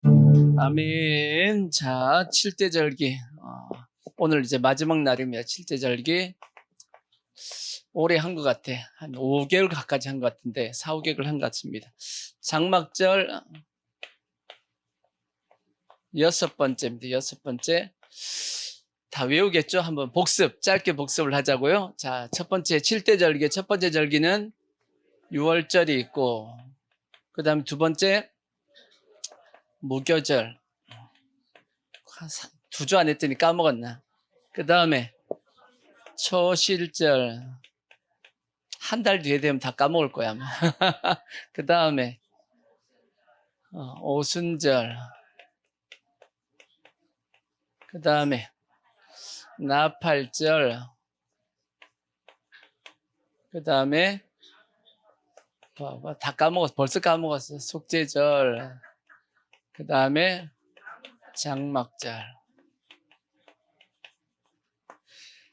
아멘. 자, 칠대절기. 오늘 이제 마지막 날입니다. 칠대절기. 오래 한 것 같아. 한 5개월 가까이 한 것 같은데, 4, 5개월 한 것 같습니다. 장막절 6번째입니다. 6번째. 다 외우겠죠? 한번 짧게 복습을 하자고요. 자, 첫 번째 칠대절기. 첫 번째 절기는 6월절이 있고, 그 다음에 두 번째 무교절. 2주 안 했더니 까먹었나. 그 다음에 초실절. 한 달 뒤에 되면 다 까먹을 거야, 아마. 그 다음에 오순절. 그 다음에 나팔절. 그 다음에 다 까먹었어. 벌써 까먹었어. 속죄절. 그 다음에 장막절.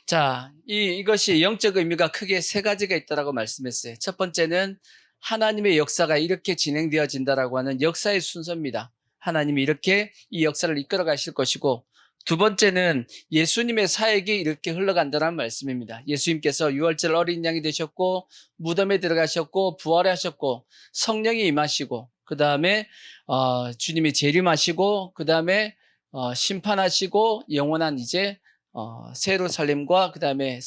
자, 이것이 영적 의미가 크게 세 가지가 있다라고 말씀했어요. 첫 번째는 하나님의 역사가 이렇게 진행되어진다라고 하는 역사의 순서입니다. 하나님이 이렇게 이 역사를 이끌어 가실 것이고, 두 번째는 예수님의 사역이 이렇게 흘러간다는 말씀입니다. 예수님께서 유월절 어린 양이 되셨고, 무덤에 들어가셨고, 부활하셨고, 성령이 임하시고, 그 다음에 주님이 재림하시고, 그 다음에 심판하시고, 영원한 이제 새 예루살렘과 그 다음에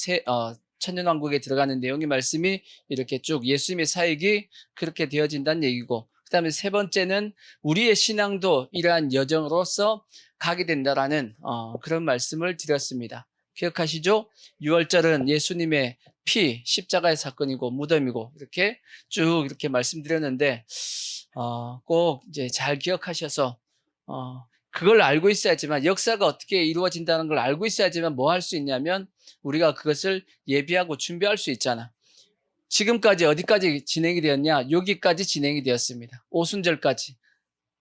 천년왕국에 들어가는 내용의 말씀이 이렇게 쭉 예수님의 사역이 그렇게 되어진다는 얘기고, 그 다음에 세 번째는 우리의 신앙도 이러한 여정으로서 가게 된다라는 그런 말씀을 드렸습니다. 기억하시죠? 6월절은 예수님의 피, 십자가의 사건이고 무덤이고 이렇게 쭉 이렇게 말씀드렸는데 꼭 이제 잘 기억하셔서 그걸 알고 있어야지만, 역사가 어떻게 이루어진다는 걸 알고 있어야지만 뭐 할 수 있냐면 우리가 그것을 예비하고 준비할 수 있잖아. 지금까지 어디까지 진행이 되었냐? 여기까지 진행이 되었습니다. 오순절까지.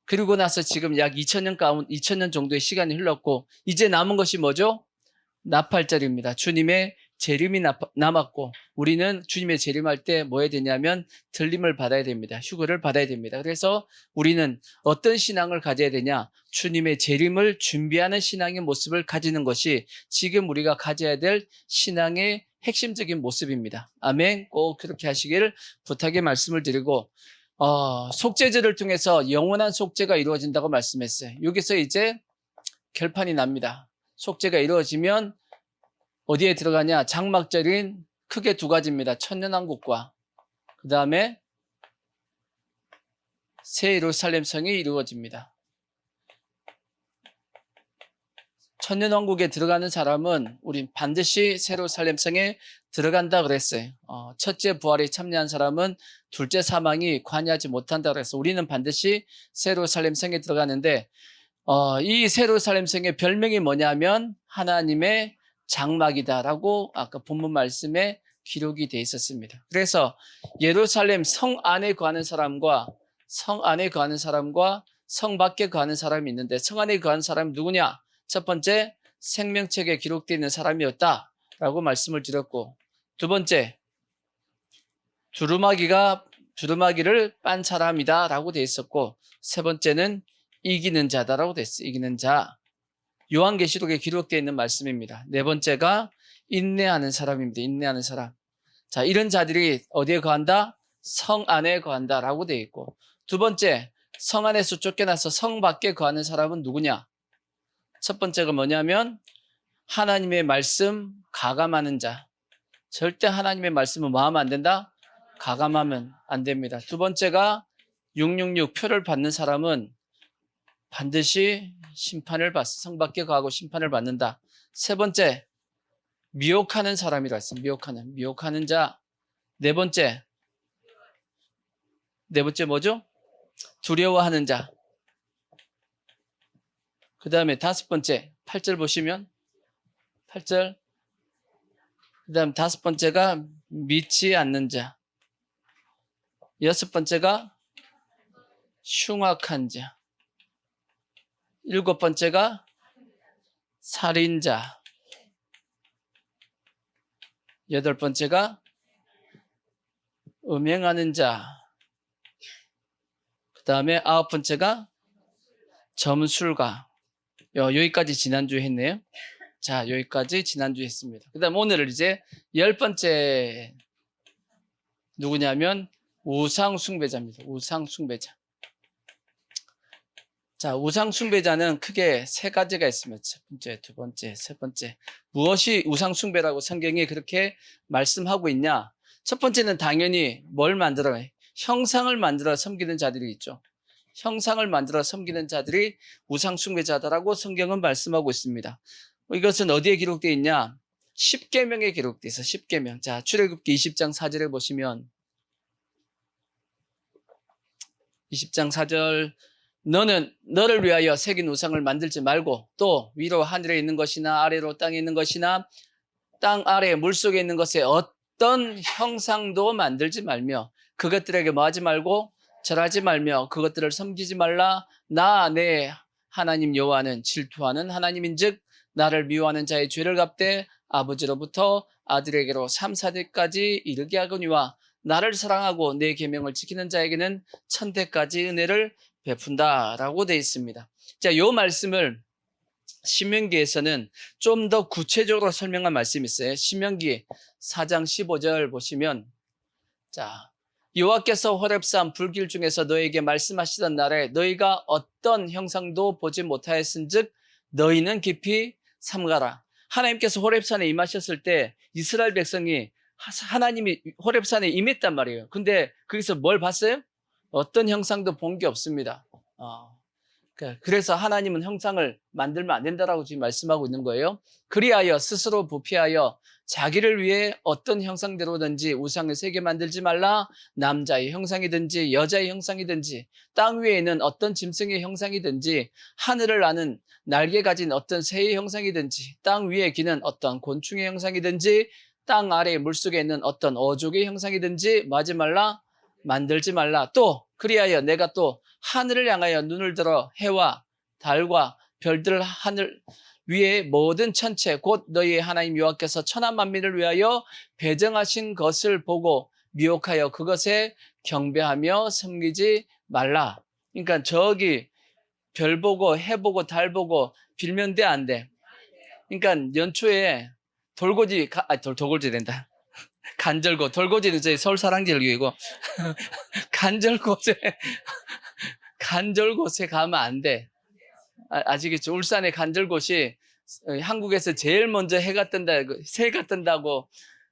그리고 나서 지금 약 2000년 정도의 시간이 흘렀고, 이제 남은 것이 뭐죠? 나팔절입니다. 주님의 재림이 남았고, 우리는 주님의 재림할 때 뭐 해야 되냐면 들림을 받아야 됩니다. 휴거를 받아야 됩니다. 그래서 우리는 어떤 신앙을 가져야 되냐? 주님의 재림을 준비하는 신앙의 모습을 가지는 것이 지금 우리가 가져야 될 신앙의 핵심적인 모습입니다. 아멘. 꼭 그렇게 하시길 부탁의 말씀을 드리고, 속죄제를 통해서 영원한 속죄가 이루어진다고 말씀했어요. 여기서 이제 결판이 납니다. 속죄가 이루어지면 어디에 들어가냐? 장막절인 크게 두 가지입니다. 천년왕국과 그 다음에 새 예루살렘 성이 이루어집니다. 천년왕국에 들어가는 사람은 우린 반드시 새 예루살렘 성에 들어간다 그랬어요. 첫째 부활에 참여한 사람은 둘째 사망이 관여하지 못한다 그랬어요. 우리는 반드시 새 예루살렘 성에 들어가는데, 이 새 예루살렘 성의 별명이 뭐냐면 하나님의 장막이다라고 아까 본문 말씀에 기록이 돼 있었습니다. 그래서 예루살렘 성 안에 거하는 사람과 성 밖에 거하는 사람이 있는데, 성 안에 거하는 사람이 누구냐? 첫 번째, 생명책에 기록되어 있는 사람이었다라고 말씀을 드렸고, 두 번째, 두루마기를 빤 사람이다라고 되어 있었고, 세 번째는 이기는 자다라고 되어 있어요. 이기는 자. 요한계시록에 기록되어 있는 말씀입니다. 네 번째가 인내하는 사람입니다. 인내하는 사람. 자, 이런 자들이 어디에 거한다? 성 안에 거한다라고 되어 있고, 두 번째, 성 안에서 쫓겨나서 성 밖에 거하는 사람은 누구냐? 첫 번째가 뭐냐면 하나님의 말씀 가감하는 자. 절대 하나님의 말씀을 뭐 하면 안 된다? 가감하면 안 됩니다. 두 번째가 666 표를 받는 사람은 반드시 심판을 성 밖에 거하고 심판을 받는다. 세 번째, 미혹하는 사람이라 했습니다. 미혹하는 자. 네 번째 뭐죠? 두려워하는 자. 그 다음에 다섯 번째, 8절 보시면 8절. 그 다음 다섯 번째가 믿지 않는 자. 여섯 번째가 흉악한 자. 일곱 번째가 살인자. 여덟 번째가 음행하는 자. 그 다음에 아홉 번째가 점술가. 여기까지 지난주에 했네요. 자, 여기까지 지난주에 했습니다. 그 다음 오늘은 이제 10번째 누구냐면 우상숭배자입니다. 우상숭배자. 자, 우상숭배자는 크게 세 가지가 있습니다. 첫 번째, 두 번째, 세 번째. 무엇이 우상숭배라고 성경이 그렇게 말씀하고 있냐? 첫 번째는 당연히 뭘 만들어요? 형상을 만들어 섬기는 자들이 있죠. 형상을 만들어 섬기는 자들이 우상숭배자다라고 성경은 말씀하고 있습니다. 이것은 어디에 기록되어 있냐? 십계명에 기록되어 있어. 십계명. 자, 출애굽기 20장 4절에 보시면 20장 4절 너는 너를 위하여 새긴 우상을 만들지 말고 또 위로 하늘에 있는 것이나 아래로 땅에 있는 것이나 땅 아래 물속에 있는 것에 어떤 형상도 만들지 말며 그것들에게 뭐하지 말고 절하지 말며 그것들을 섬기지 말라. 나 내 하나님 여호와는 질투하는 하나님인즉 나를 미워하는 자의 죄를 갚되 아버지로부터 아들에게로 3, 4대까지 이르게 하거니와 나를 사랑하고 내 계명을 지키는 자에게는 천대까지 은혜를 베푼다라고 되어 있습니다. 자, 요 말씀을 신명기에서는 좀 더 구체적으로 설명한 말씀이 있어요. 신명기 4장 15절 보시면 자, 여호와께서 호렙산 불길 중에서 너에게 말씀하시던 날에 너희가 어떤 형상도 보지 못하였은즉 너희는 깊이 삼가라. 하나님께서 호렙산에 임하셨을 때 이스라엘 백성이 하나님이 호렙산에 임했단 말이에요. 근데 거기서 뭘 봤어요? 어떤 형상도 본 게 없습니다. 그래서 하나님은 형상을 만들면 안 된다라고 지금 말씀하고 있는 거예요. 그리하여 스스로 부패하여 자기를 위해 어떤 형상대로든지 우상을 새겨 만들지 말라. 남자의 형상이든지 여자의 형상이든지 땅 위에 있는 어떤 짐승의 형상이든지 하늘을 나는 날개 가진 어떤 새의 형상이든지 땅 위에 기는 어떤 곤충의 형상이든지 땅 아래 물속에 있는 어떤 어족의 형상이든지 하지 말라. 만들지 말라. 또 그리하여 내가 또 하늘을 향하여 눈을 들어 해와 달과 별들 하늘 위에 모든 천체 곧 너희의 하나님 여호와께서 천하 만민을 위하여 배정하신 것을 보고 미혹하여 그것에 경배하며 섬기지 말라. 그러니까 저기 별 보고 해 보고 달 보고 빌면 돼, 안 돼? 그러니까 연초에 돌고지 된다. 간절곶, 돌고지는 저희 서울 사랑제일교회고 간절곶에 가면 안 돼. 아시겠죠? 울산의 간절곶이 한국에서 제일 먼저 해가 뜬다, 새가 뜬다고.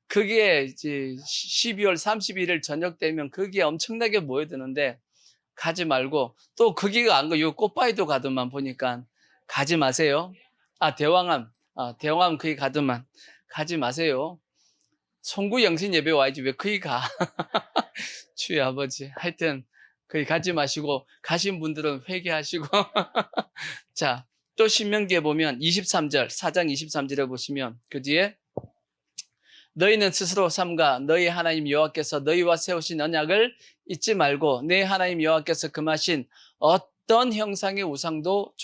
그게 이제 12월 31일 저녁 되면 그게 엄청나게 모여드는데 가지 말고, 또 거기가 안 가, 요 꽃바위도 가더만 보니까 가지 마세요. 대왕암 거기 가더만 가지 마세요. 송구 영신 예배 와야지 왜 거기 가. 주의 아버지. 하여튼 거기 가지 마시고 가신 분들은 회개하시고. 자, 또 신명기에 보면 23절 4장 23절에 보시면 그 뒤에 너희는 스스로 삼가 너희 하나님 여호와께서 너희와 세우신 언약을 잊지 말고 내 하나님 여호와께서 금하신 어떤 형상의 우상도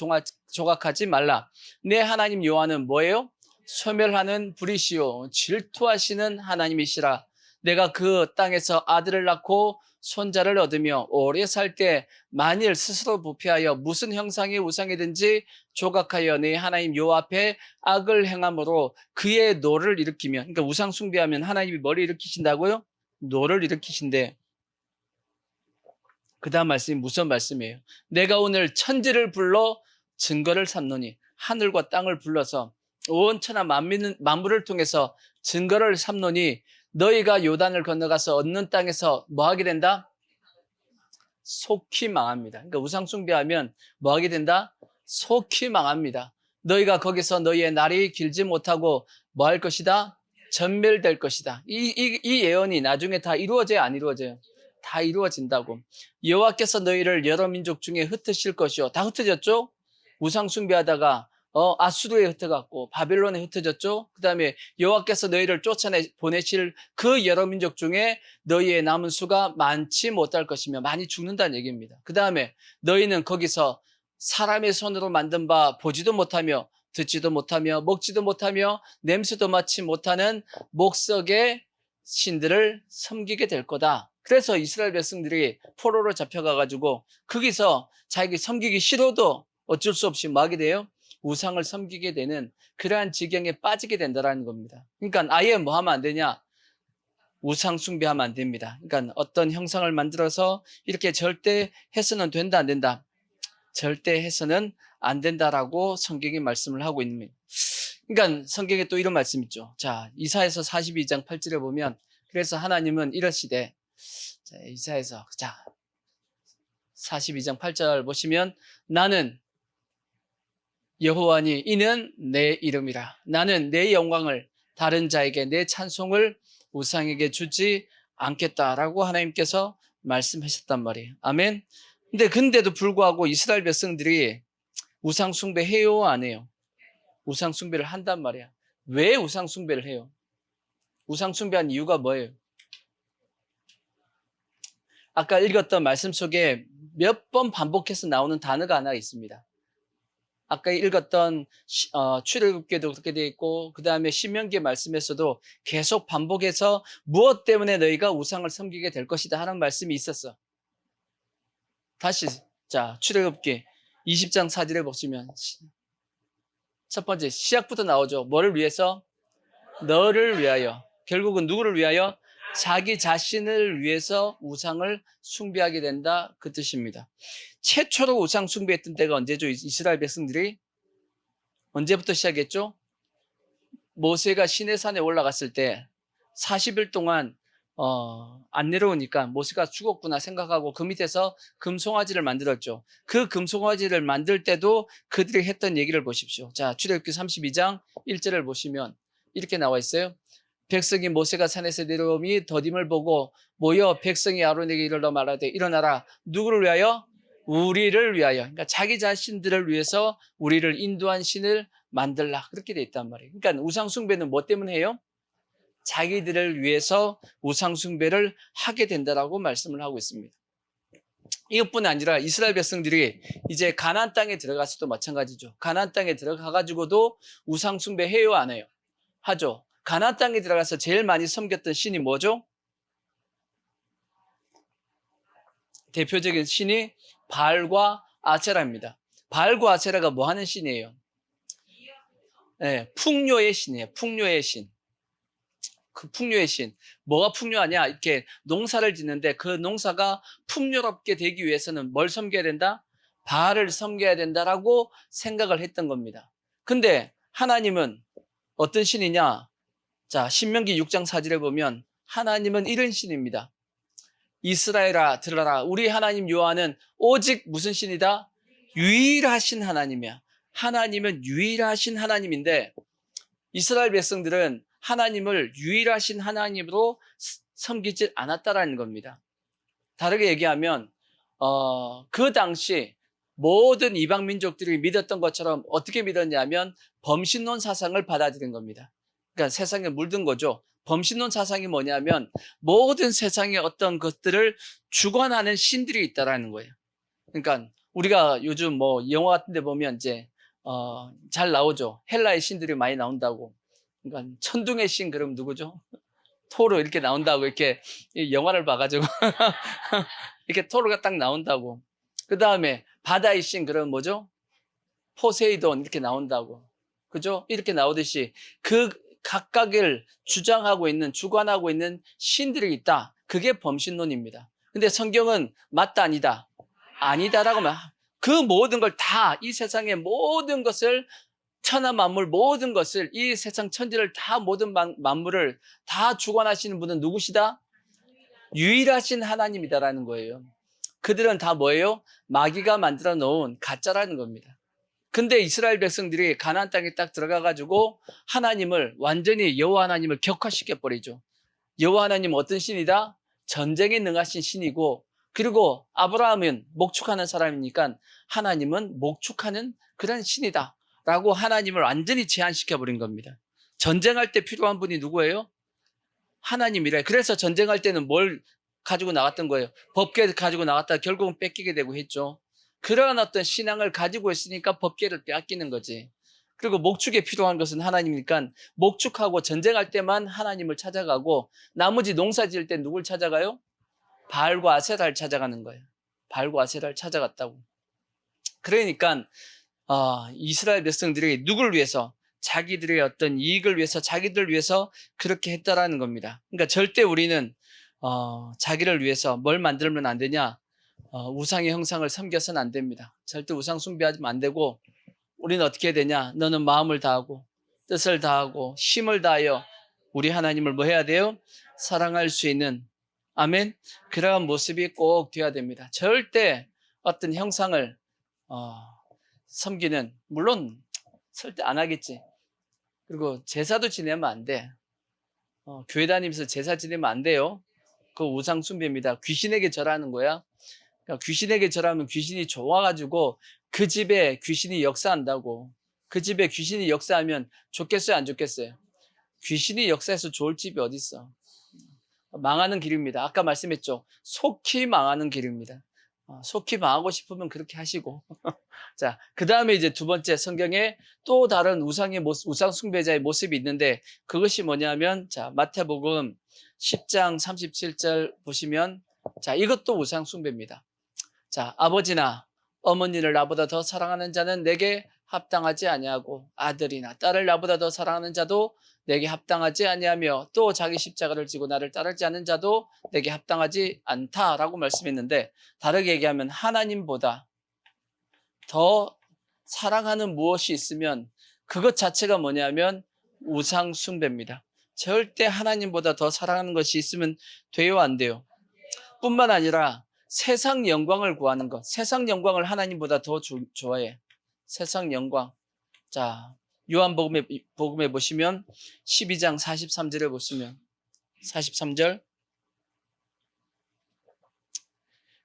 조각하지 말라. 내 하나님 여호와는 뭐예요? 소멸하는 불이시요 질투하시는 하나님이시라. 내가 그 땅에서 아들을 낳고 손자를 얻으며 오래 살 때 만일 스스로 부패하여 무슨 형상의 우상이든지 조각하여 내 하나님 여호와 앞에 악을 행함으로 그의 노를 일으키면, 그러니까 우상 숭배하면 하나님이 뭐를 일으키신다고요? 노를 일으키신대. 그 다음 말씀이 무슨 말씀이에요? 내가 오늘 천지를 불러 증거를 삼노니, 하늘과 땅을 불러서 온 천하 만물을 통해서 증거를 삼노니 너희가 요단을 건너가서 얻는 땅에서 뭐 하게 된다? 속히 망합니다. 그러니까 우상 숭배하면 뭐 하게 된다? 속히 망합니다. 너희가 거기서 너희의 날이 길지 못하고 뭐 할 것이다? 전멸될 것이다. 이 예언이 나중에 다 이루어져요, 안 이루어져요? 다 이루어진다고. 여호와께서 너희를 여러 민족 중에 흩으실 것이요. 다 흩어졌죠? 우상 숭배하다가 아수르에 흩어갔고 바벨론에 흩어졌죠. 그 다음에 여호와께서 너희를 쫓아내 보내실 그 여러 민족 중에 너희의 남은 수가 많지 못할 것이며 많이 죽는다는 얘기입니다. 그 다음에 너희는 거기서 사람의 손으로 만든 바 보지도 못하며 듣지도 못하며 먹지도 못하며 냄새도 맡지 못하는 목석의 신들을 섬기게 될 거다. 그래서 이스라엘 백성들이 포로로 잡혀가가지고 거기서 자기 섬기기 싫어도 어쩔 수 없이 뭐 하게 돼요? 우상을 섬기게 되는 그러한 지경에 빠지게 된다는 겁니다. 그러니까 아예 뭐 하면 안 되냐? 우상 숭배하면 안 됩니다. 그러니까 어떤 형상을 만들어서 이렇게 절대 해서는 된다, 안 된다? 절대 해서는 안 된다라고 성경이 말씀을 하고 있는. 그러니까 성경에 또 이런 말씀 있죠. 자, 이사야서 42장 8절에 보면 그래서 하나님은 이러시되, 자, 이사야서 42장 8절 보시면 나는 여호와니 이는 내 이름이라. 나는 내 영광을 다른 자에게 내 찬송을 우상에게 주지 않겠다라고 하나님께서 말씀하셨단 말이에요. 아멘. 근데도 불구하고 이스라엘 백성들이 우상 숭배 해요, 안 해요? 우상 숭배를 한단 말이야. 왜 우상 숭배를 해요? 우상 숭배한 이유가 뭐예요? 아까 읽었던 말씀 속에 몇 번 반복해서 나오는 단어가 하나 있습니다. 아까 읽었던 출애굽기에도 그렇게 되어 있고 그 다음에 신명기 말씀에서도 계속 반복해서 무엇 때문에 너희가 우상을 섬기게 될 것이다 하는 말씀이 있었어. 다시 자, 출애굽기 20장 4절에 보시면 첫 번째 시작부터 나오죠. 뭐를 위해서? 너를 위하여. 결국은 누구를 위하여? 자기 자신을 위해서 우상을 숭배하게 된다, 그 뜻입니다. 최초로 우상 숭배했던 때가 언제죠? 이스라엘 백성들이 언제부터 시작했죠? 모세가 시내산에 올라갔을 때 40일 동안 안 내려오니까 모세가 죽었구나 생각하고 그 밑에서 금송아지를 만들었죠. 그 금송아지를 만들 때도 그들이 했던 얘기를 보십시오. 자, 출애굽기 32장 1절을 보시면 이렇게 나와 있어요. 백성이 모세가 산에서 내려오니 더딤을 보고 모여 백성이 아론에게 이르러 말하되 일어나라. 누구를 위하여? 우리를 위하여. 그러니까 자기 자신들을 위해서 우리를 인도한 신을 만들라. 그렇게 돼 있단 말이에요. 그러니까 우상 숭배는 뭐 때문에 해요? 자기들을 위해서 우상 숭배를 하게 된다라고 말씀을 하고 있습니다. 이것뿐 아니라 이스라엘 백성들이 이제 가나안 땅에 들어가서도 마찬가지죠. 가나안 땅에 들어가 가지고도 우상 숭배 해요, 안 해요? 하죠. 가나안 땅에 들어가서 제일 많이 섬겼던 신이 뭐죠? 대표적인 신이 바알과 아세라입니다. 바알과 아세라가 뭐 하는 신이에요? 네, 풍요의 신이에요. 풍요의 신. 그 풍요의 신. 뭐가 풍요하냐? 이렇게 농사를 짓는데 그 농사가 풍요롭게 되기 위해서는 뭘 섬겨야 된다? 바알을 섬겨야 된다라고 생각을 했던 겁니다. 근데 하나님은 어떤 신이냐? 자, 신명기 6장 4절에 보면 하나님은 이런 신입니다. 이스라엘아 들어라. 우리 하나님 여호와는 오직 무슨 신이다? 유일하신 하나님이야. 하나님은 유일하신 하나님인데 이스라엘 백성들은 하나님을 유일하신 하나님으로 섬기지 않았다라는 겁니다. 다르게 얘기하면 그 당시 모든 이방 민족들이 믿었던 것처럼 어떻게 믿었냐면 범신론 사상을 받아들인 겁니다. 그러니까 세상에 물든 거죠. 범신론 사상이 뭐냐면 모든 세상의 어떤 것들을 주관하는 신들이 있다라는 거예요. 그러니까 우리가 요즘 뭐 영화 같은 데 보면 이제 잘 나오죠. 헬라의 신들이 많이 나온다고. 그러니까 천둥의 신 그럼 누구죠? 토르 이렇게 나온다고 이렇게 영화를 봐가지고 이렇게 토르가 딱 나온다고. 그 다음에 바다의 신 그럼 뭐죠? 포세이돈 이렇게 나온다고. 그죠? 이렇게 나오듯이 그 각각을 주장하고 있는, 주관하고 있는 신들이 있다. 그게 범신론입니다. 근데 성경은 맞다, 아니다? 아니다라고 말. 그 모든 걸 다, 이 세상의 모든 것을, 천하 만물 모든 것을, 이 세상 천지를 다, 모든 만물을 다 주관하시는 분은 누구시다? 유일하신 하나님이다라는 거예요. 그들은 다 뭐예요? 마귀가 만들어 놓은 가짜라는 겁니다. 근데 이스라엘 백성들이 가나안 땅에 딱 들어가가지고 하나님을 완전히 여호와 하나님을 격화시켜버리죠. 여호와 하나님은 어떤 신이다? 전쟁에 능하신 신이고 그리고 아브라함은 목축하는 사람이니까 하나님은 목축하는 그런 신이다 라고 하나님을 완전히 제한시켜버린 겁니다. 전쟁할 때 필요한 분이 누구예요? 하나님이래. 그래서 전쟁할 때는 뭘 가지고 나갔던 거예요? 법궤 가지고 나갔다가 결국은 뺏기게 되고 했죠. 그러한 어떤 신앙을 가지고 있으니까 법궤를 빼앗기는 거지. 그리고 목축에 필요한 것은 하나님이니까 목축하고 전쟁할 때만 하나님을 찾아가고 나머지 농사 지을 때 누굴 찾아가요? 바알과 아세라를 찾아가는 거예요. 바알과 아세라를 찾아갔다고. 그러니까 이스라엘 백성들이 누구를 위해서? 자기들의 어떤 이익을 위해서, 자기들을 위해서 그렇게 했다라는 겁니다. 그러니까 절대 우리는 자기를 위해서 뭘 만들면 안 되냐? 우상의 형상을 섬겨서는 안 됩니다. 절대 우상 숭배하면 안 되고, 우리는 어떻게 해야 되냐? 너는 마음을 다하고 뜻을 다하고 힘을 다하여 우리 하나님을 뭐 해야 돼요? 사랑할 수 있는, 아멘, 그러한 모습이 꼭 돼야 됩니다. 절대 어떤 형상을 섬기는, 물론 절대 안 하겠지. 그리고 제사도 지내면 안 돼. 교회 다니면서 제사 지내면 안 돼요. 그거 우상 숭배입니다. 귀신에게 절하는 거야. 그러니까 귀신에게 절하면 귀신이 좋아가지고 그 집에 귀신이 역사한다고. 그 집에 귀신이 역사하면 좋겠어요, 안 좋겠어요? 귀신이 역사해서 좋을 집이 어디 있어? 망하는 길입니다. 아까 말씀했죠. 속히 망하는 길입니다. 속히 망하고 싶으면 그렇게 하시고. 자, 그 다음에 이제 두 번째, 성경에 또 다른 우상의 모습, 우상 숭배자의 모습이 있는데, 그것이 뭐냐면, 자, 마태복음 10장 37절 보시면, 자, 이것도 우상 숭배입니다. 자, 아버지나 어머니를 나보다 더 사랑하는 자는 내게 합당하지 아니하고, 아들이나 딸을 나보다 더 사랑하는 자도 내게 합당하지 아니하며, 또 자기 십자가를 지고 나를 따르지 않는 자도 내게 합당하지 않다라고 말씀했는데, 다르게 얘기하면 하나님보다 더 사랑하는 무엇이 있으면 그것 자체가 뭐냐면 우상 숭배입니다. 절대 하나님보다 더 사랑하는 것이 있으면 돼요, 안 돼요? 뿐만 아니라 세상 영광을 구하는 것, 세상 영광을 하나님보다 더 좋아해. 세상 영광. 자, 요한복음에 보시면 12장 43절에 보시면 43절,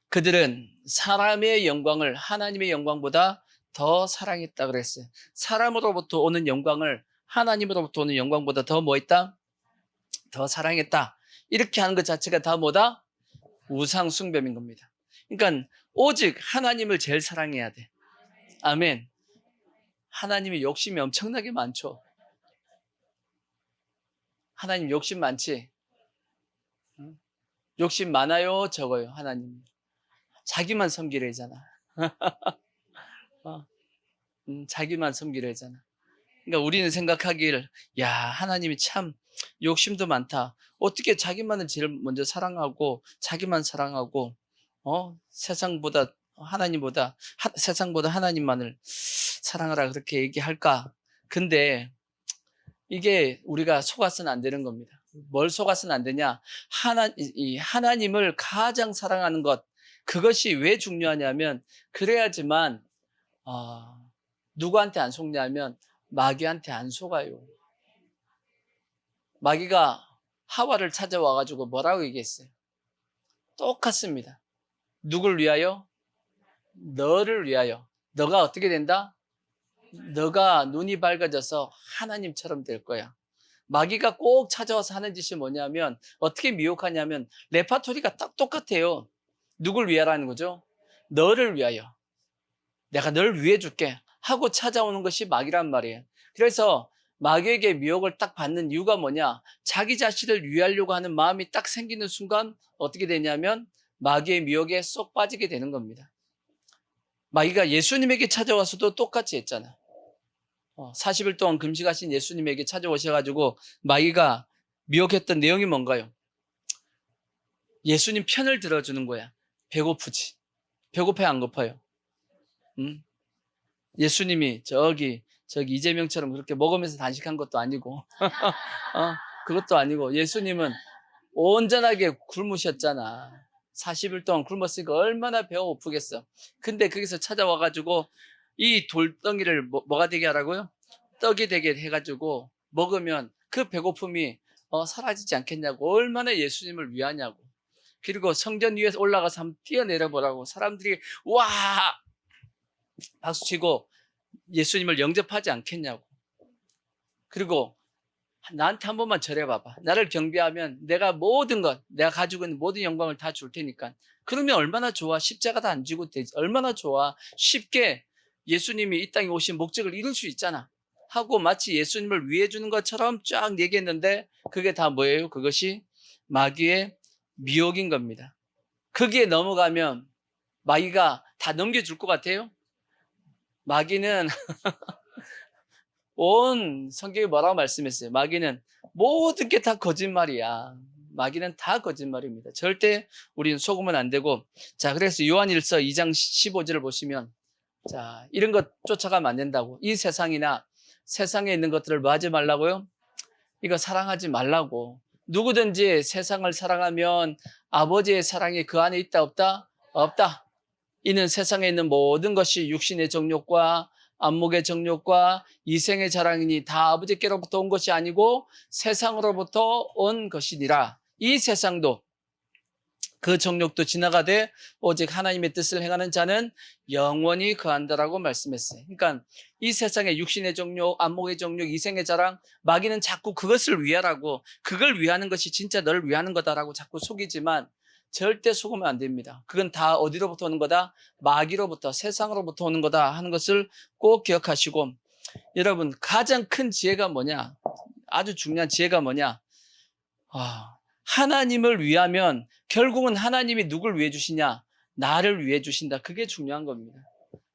그들은 사람의 영광을 하나님의 영광보다 더 사랑했다 그랬어요. 사람으로부터 오는 영광을 하나님으로부터 오는 영광보다 더 뭐 했다? 더 사랑했다. 이렇게 하는 것 자체가 다 뭐다? 우상 숭배인 겁니다. 그러니까 오직 하나님을 제일 사랑해야 돼. 아멘. 하나님이 욕심이 엄청나게 많죠. 하나님 욕심 많지? 욕심 많아요, 적어요, 하나님? 자기만 섬기려 하잖아. 자기만 섬기려 하잖아. 그러니까 우리는 생각하길, 야, 하나님이 참 욕심도 많다. 어떻게 자기만을 제일 먼저 사랑하고 자기만 사랑하고 세상보다 세상보다 하나님만을 사랑하라 그렇게 얘기할까? 근데 이게 우리가 속아서는 안 되는 겁니다. 뭘 속아서는 안 되냐? 하나님을 가장 사랑하는 것, 그것이 왜 중요하냐면, 그래야지만 누구한테 안 속냐면 마귀한테 안 속아요. 마귀가 하와를 찾아와가지고 뭐라고 얘기했어요? 똑같습니다. 누굴 위하여? 너를 위하여. 너가 어떻게 된다? 너가 눈이 밝아져서 하나님처럼 될 거야. 마귀가 꼭 찾아와서 하는 짓이 뭐냐면, 어떻게 미혹하냐면 레파토리가 딱 똑같아요. 누굴 위하라는 거죠? 너를 위하여. 내가 널 위해 줄게 하고 찾아오는 것이 마귀란 말이에요. 그래서 마귀에게 미혹을 딱 받는 이유가 뭐냐? 자기 자신을 위하려고 하는 마음이 딱 생기는 순간 어떻게 되냐면 마귀의 미혹에 쏙 빠지게 되는 겁니다. 마귀가 예수님에게 찾아와서도 똑같이 했잖아. 40일 동안 금식하신 예수님에게 찾아오셔가지고 마귀가 미혹했던 내용이 뭔가요? 예수님 편을 들어주는 거야. 배고프지? 배고파요, 안 고파요? 예수님이 저기 이재명처럼 그렇게 먹으면서 단식한 것도 아니고 그것도 아니고 예수님은 온전하게 굶으셨잖아. 40일 동안 굶었으니까 얼마나 배가 고프겠어. 근데 거기서 찾아와가지고 이 돌덩이를 뭐가 되게 하라고요? 떡이 되게 해가지고 먹으면 그 배고픔이 사라지지 않겠냐고, 얼마나 예수님을 위하냐고. 그리고 성전 위에서 올라가서 한번 뛰어내려 보라고. 사람들이 와 박수치고 예수님을 영접하지 않겠냐고. 그리고 나한테 한 번만 절해봐봐. 나를 경배하면 내가 모든 것, 내가 가지고 있는 모든 영광을 다 줄 테니까. 그러면 얼마나 좋아. 십자가 다 안 지고 되지. 얼마나 좋아. 쉽게 예수님이 이 땅에 오신 목적을 이룰 수 있잖아 하고 마치 예수님을 위해 주는 것처럼 쫙 얘기했는데, 그게 다 뭐예요? 그것이 마귀의 미혹인 겁니다. 거기에 넘어가면 마귀가 다 넘겨줄 것 같아요? 마귀는 온 성경이 뭐라고 말씀했어요? 마귀는 모든 게 다 거짓말이야. 마귀는 다 거짓말입니다. 절대 우리는 속으면 안 되고. 자, 그래서 요한일서 2장 15절을 보시면, 자, 이런 것 쫓아가면 안 된다고. 이 세상이나 세상에 있는 것들을 뭐 하지 말라고요? 이거 사랑하지 말라고. 누구든지 세상을 사랑하면 아버지의 사랑이 그 안에 있다 없다? 없다. 이는 세상에 있는 모든 것이 육신의 정욕과 안목의 정욕과 이생의 자랑이니 다 아버지께로부터 온 것이 아니고 세상으로부터 온 것이니라. 이 세상도 그 정욕도 지나가되 오직 하나님의 뜻을 행하는 자는 영원히 거한다라고 말씀했어요. 그러니까 이 세상의 육신의 정욕, 안목의 정욕, 이생의 자랑, 마귀는 자꾸 그것을 위하라고, 그걸 위하는 것이 진짜 너를 위하는 거다라고 자꾸 속이지만 절대 속으면 안 됩니다. 그건 다 어디로부터 오는 거다? 마귀로부터, 세상으로부터 오는 거다 하는 것을 꼭 기억하시고, 여러분 가장 큰 지혜가 뭐냐? 아주 중요한 지혜가 뭐냐? 하나님을 위하면 결국은 하나님이 누굴 위해 주시냐? 나를 위해 주신다. 그게 중요한 겁니다.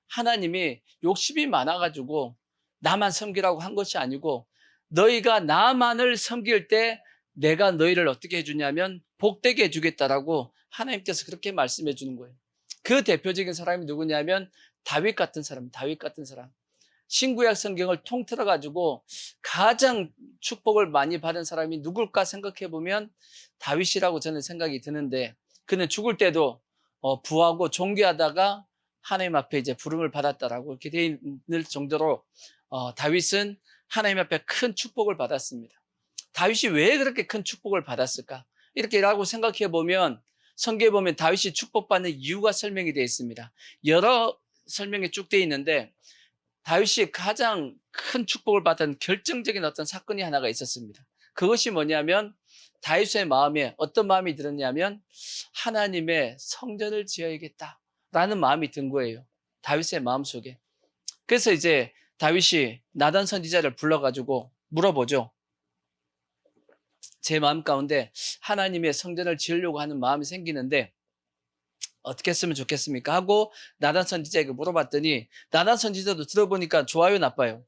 하나님이 욕심이 많아가지고 나만 섬기라고 한 것이 아니고, 너희가 나만을 섬길 때 내가 너희를 어떻게 해주냐면 복되게 해주겠다라고 하나님께서 그렇게 말씀해 주는 거예요. 그 대표적인 사람이 누구냐면 다윗 같은 사람, 다윗 같은 사람. 신구약 성경을 통틀어 가지고 가장 축복을 많이 받은 사람이 누굴까 생각해 보면 다윗이라고 저는 생각이 드는데, 그는 죽을 때도 부하고 존귀하다가 하나님 앞에 이제 부름을 받았다라고 이렇게 되어 있는 정도로 다윗은 하나님 앞에 큰 축복을 받았습니다. 다윗이 왜 그렇게 큰 축복을 받았을까? 이렇게라고 생각해 보면 성경에 보면 다윗이 축복받는 이유가 설명이 되어 있습니다. 여러 설명이 쭉 되어 있는데 다윗이 가장 큰 축복을 받은 결정적인 어떤 사건이 하나가 있었습니다. 그것이 뭐냐면 다윗의 마음에 어떤 마음이 들었냐면 하나님의 성전을 지어야겠다라는 마음이 든 거예요. 다윗의 마음속에. 그래서 이제 다윗이 나단 선지자를 불러가지고 물어보죠. 제 마음 가운데 하나님의 성전을 지으려고 하는 마음이 생기는데 어떻게 했으면 좋겠습니까? 하고 나단 선지자에게 물어봤더니 나단 선지자도 들어보니까 좋아요, 나빠요?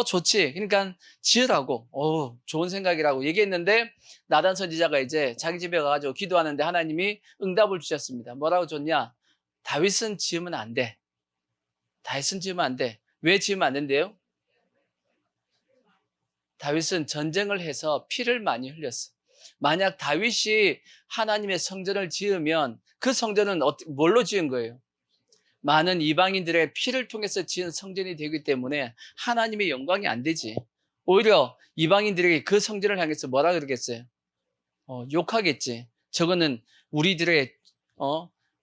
좋지. 그러니까 지으라고. 좋은 생각이라고 얘기했는데 나단 선지자가 이제 자기 집에 가가지고 기도하는데 하나님이 응답을 주셨습니다. 뭐라고 줬냐? 다윗은 지으면 안 돼. 다윗은 지으면 안 돼. 왜 지으면 안 된대요? 다윗은 전쟁을 해서 피를 많이 흘렸어. 만약 다윗이 하나님의 성전을 지으면 그 성전은 뭘로 지은 거예요? 많은 이방인들의 피를 통해서 지은 성전이 되기 때문에 하나님의 영광이 안 되지. 오히려 이방인들에게 그 성전을 향해서 뭐라 그러겠어요? 욕하겠지. 저거는 우리들의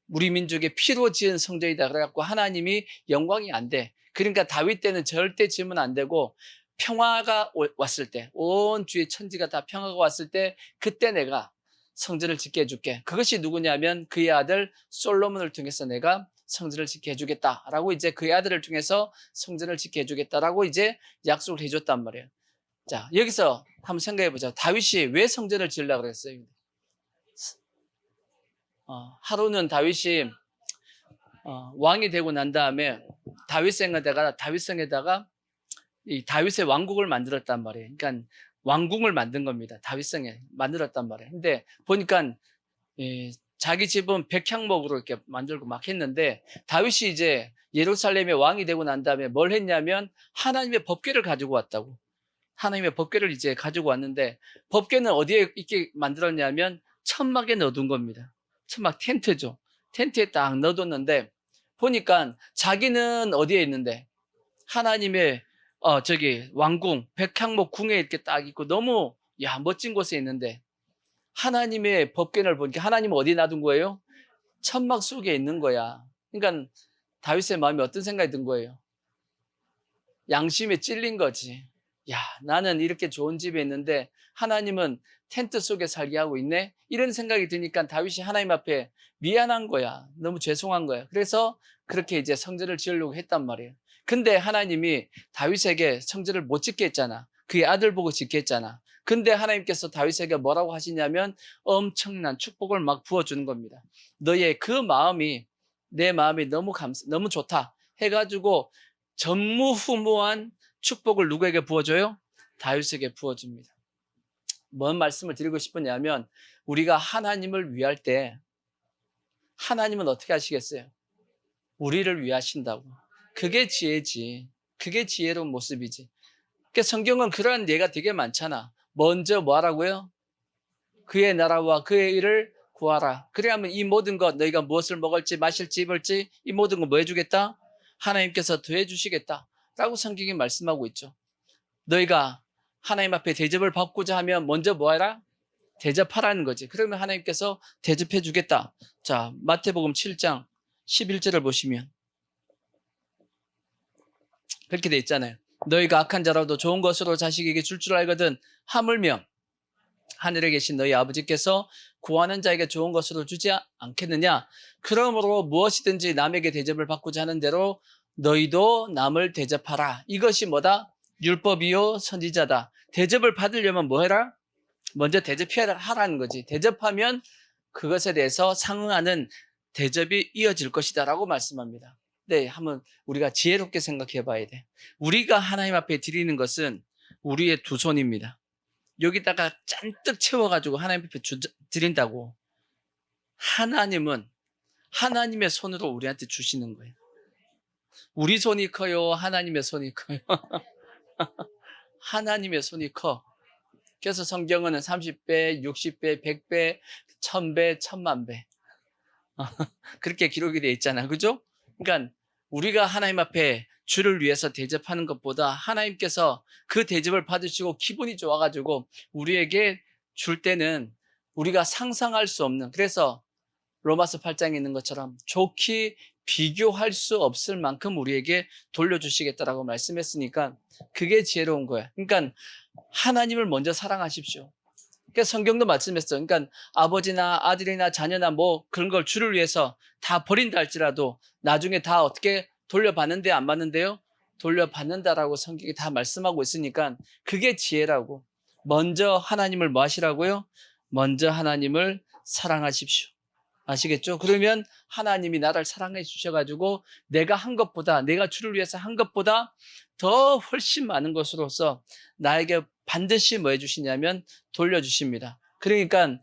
우리 민족의 피로 지은 성전이다. 그래갖고 하나님이 영광이 안 돼. 그러니까 다윗 때는 절대 지으면 안 되고 평화가 왔을 때, 온 주의 천지가 다 평화가 왔을 때 그때 내가 성전을 짓게 해줄게. 그것이 누구냐면 그의 아들 솔로몬을 통해서 내가 성전을 짓게 해주겠다라고 이제 그의 아들을 통해서 성전을 짓게 해주겠다라고 이제 약속을 해줬단 말이에요. 자, 여기서 한번 생각해 보자. 다윗이 왜 성전을 지으려고 그랬어요? 하루는 다윗이 왕이 되고 난 다음에 다윗성에다가 이 다윗의 왕국을 만들었단 말이에요. 그러니까 왕궁을 만든 겁니다. 다윗성에 만들었단 말이에요. 근데 보니까 자기 집은 백향목으로 이렇게 만들고 막 했는데 다윗이 이제 예루살렘의 왕이 되고 난 다음에 뭘 했냐면 하나님의 법궤를 가지고 왔다고. 하나님의 법궤를 이제 가지고 왔는데 법궤는 어디에 있게 만들었냐면 천막에 넣어둔 겁니다. 천막 텐트죠. 텐트에 딱 넣어뒀는데 보니까 자기는 어디에 있는데 하나님의 왕궁, 백향목 궁에 이렇게 딱 있고 너무 멋진 곳에 있는데 하나님의 법궤를 보니까 하나님은 어디에 놔둔 거예요? 천막 속에 있는 거야. 그러니까 다윗의 마음이 어떤 생각이 든 거예요? 양심에 찔린 거지. 나는 이렇게 좋은 집에 있는데 하나님은 텐트 속에 살게 하고 있네? 이런 생각이 드니까 다윗이 하나님 앞에 미안한 거야. 너무 죄송한 거야. 그래서 그렇게 이제 성전을 지으려고 했단 말이에요. 근데 하나님이 다윗에게 성전을 못 짓게 했잖아. 그의 아들 보고 짓게 했잖아. 근데 하나님께서 다윗에게 뭐라고 하시냐면 엄청난 축복을 막 부어주는 겁니다. 너의 그 마음이 내 마음이 너무 좋다 해가지고 전무후무한 축복을 누구에게 부어줘요? 다윗에게 부어줍니다. 뭔 말씀을 드리고 싶으냐면 우리가 하나님을 위할 때 하나님은 어떻게 하시겠어요? 우리를 위하신다고. 그게 지혜지. 그게 지혜로운 모습이지. 그러니까 성경은 그러한 예가 되게 많잖아. 먼저 뭐 하라고요? 그의 나라와 그의 일을 구하라. 그래야만 이 모든 것, 너희가 무엇을 먹을지 마실지 입을지 이 모든 거 뭐 해주겠다? 하나님께서 더해 주시겠다 라고 성경이 말씀하고 있죠. 너희가 하나님 앞에 대접을 받고자 하면 먼저 뭐 해라? 대접하라는 거지. 그러면 하나님께서 대접해 주겠다. 자, 마태복음 7장 11절을 보시면 그렇게 돼 있잖아요. 너희가 악한 자라도 좋은 것으로 자식에게 줄 줄 알거든 하물며 하늘에 계신 너희 아버지께서 구하는 자에게 좋은 것으로 주지 않겠느냐. 그러므로 무엇이든지 남에게 대접을 받고자 하는 대로 너희도 남을 대접하라. 이것이 뭐다? 율법이요 선지자다. 대접을 받으려면 뭐 해라? 먼저 대접하라는 거지. 대접하면 그것에 대해서 상응하는 대접이 이어질 것이다 라고 말씀합니다. 네, 한번 우리가 지혜롭게 생각해 봐야 돼. 우리가 하나님 앞에 드리는 것은 우리의 두 손입니다. 여기다가 잔뜩 채워가지고 하나님 앞에 드린다고. 하나님은 하나님의 손으로 우리한테 주시는 거예요. 우리 손이 커요? 하나님의 손이 커요? 하나님의 손이 커. 그래서 성경은 30배, 60배, 100배, 1000배, 1000만배 그렇게 기록이 되어 있잖아요. 그죠? 그러니까 우리가 하나님 앞에 주를 위해서 대접하는 것보다 하나님께서 그 대접을 받으시고 기분이 좋아가지고 우리에게 줄 때는 우리가 상상할 수 없는, 그래서 로마서 8장에 있는 것처럼 좋게 비교할 수 없을 만큼 우리에게 돌려주시겠다라고 말씀했으니까 그게 지혜로운 거야. 그러니까 하나님을 먼저 사랑하십시오. 그러니까 성경도 말씀했어. 그러니까 아버지나 아들이나 자녀나 뭐 그런 걸 주를 위해서 다 버린다 할지라도 나중에 다 어떻게 돌려받는데 안 받는데요? 돌려받는다라고 성경이 다 말씀하고 있으니까 그게 지혜라고. 먼저 하나님을 뭐 하시라고요? 먼저 하나님을 사랑하십시오. 아시겠죠? 그러면 하나님이 나를 사랑해 주셔가지고 내가 한 것보다, 내가 주를 위해서 한 것보다 더 훨씬 많은 것으로서 나에게 반드시 뭐 해주시냐면 돌려주십니다. 그러니까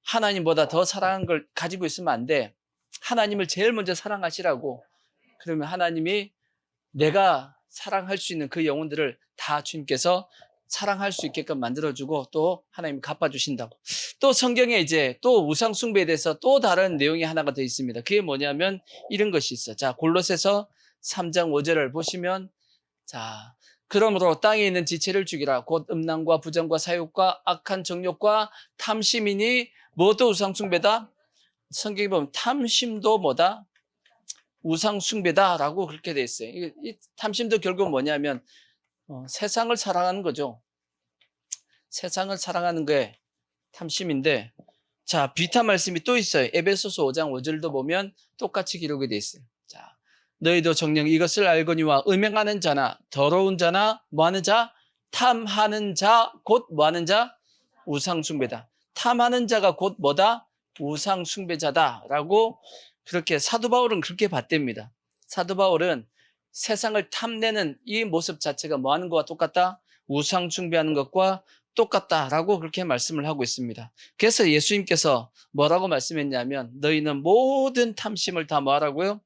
하나님보다 더 사랑한 걸 가지고 있으면 안 돼. 하나님을 제일 먼저 사랑하시라고. 그러면 하나님이 내가 사랑할 수 있는 그 영혼들을 다 주님께서 사랑할 수 있게끔 만들어주고 또 하나님 갚아주신다고. 또 성경에 이제 또 우상 숭배에 대해서 또 다른 내용이 하나가 더 있습니다. 그게 뭐냐면 이런 것이 있어요. 자, 골로새서 3장 5절을 보시면, 자, 그러므로 땅에 있는 지체를 죽이라. 곧 음란과 부정과 사욕과 악한 정욕과 탐심이니 뭐도 우상 숭배다? 성경에 보면 탐심도 뭐다? 우상 숭배다라고 그렇게 돼 있어요. 이 탐심도 결국 뭐냐면 세상을 사랑하는 거죠. 세상을 사랑하는 게 탐심인데, 자, 비슷한 말씀이 또 있어요. 에베소서 5장 5절도 보면 똑같이 기록이 돼 있어요. 자, 너희도 정녕 이것을 알거니와 음행하는 자나 더러운 자나 뭐하는 자? 탐하는 자, 곧 뭐하는 자? 우상숭배다. 탐하는 자가 곧 뭐다? 우상숭배자다라고 그렇게 사도 바울은 그렇게 봤답니다. 사도 바울은 세상을 탐내는 이 모습 자체가 뭐하는 것과 똑같다? 우상숭배하는 것과 똑같다라고 그렇게 말씀을 하고 있습니다. 그래서 예수님께서 뭐라고 말씀했냐면 너희는 모든 탐심을 다 뭐하라고요?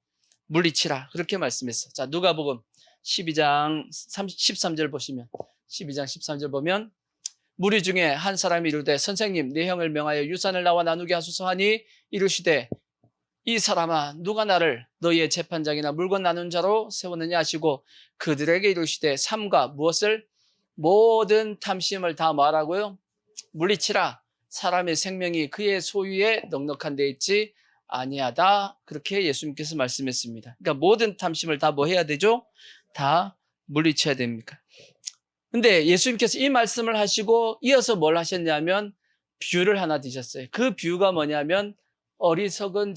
물리치라. 그렇게 말씀했어요. 자, 누가복음 12장 13절 보시면, 12장 13절 보면 무리 중에 한 사람이 이르되 선생님 내 형을 명하여 유산을 나와 나누게 하소서 하니 이르시되 이 사람아 누가 나를 너희의 재판장이나 물건 나눈 자로 세웠느냐 하시고 그들에게 이르시되 삼가 무엇을? 모든 탐심을 다 말하고요 물리치라. 사람의 생명이 그의 소유에 넉넉한 데 있지 아니하다. 그렇게 예수님께서 말씀했습니다. 그러니까 모든 탐심을 다 뭐 해야 되죠? 다 물리쳐야 됩니까? 근데 예수님께서 이 말씀을 하시고 이어서 뭘 하셨냐면 비유를 하나 드셨어요. 그 비유가 뭐냐면 어리석은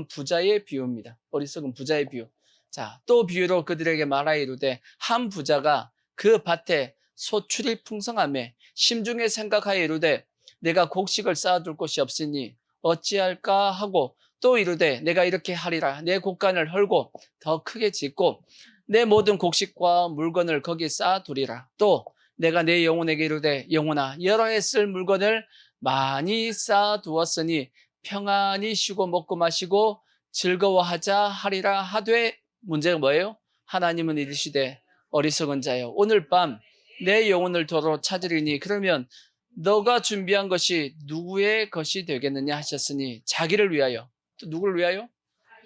부자의 비유입니다. 어리석은 부자의 비유. 자, 또 비유로 그들에게 말하여 이르되 한 부자가 그 밭에 소출이 풍성하매 심중에 생각하여 이르되 내가 곡식을 쌓아둘 곳이 없으니 어찌할까 하고 또 이르되 내가 이렇게 하리라. 내 곡간을 헐고 더 크게 짓고 내 모든 곡식과 물건을 거기에 쌓아두리라. 또 내가 내 영혼에게 이르되 영혼아 여러 해 쓸 물건을 많이 쌓아두었으니 평안히 쉬고 먹고 마시고 즐거워하자 하리라 하되, 문제가 뭐예요? 하나님은 이르시되 어리석은 자여 오늘 밤 내 영혼을 도로 찾으리니 그러면 너가 준비한 것이 누구의 것이 되겠느냐 하셨으니 자기를 위하여, 또 누구를 위하여?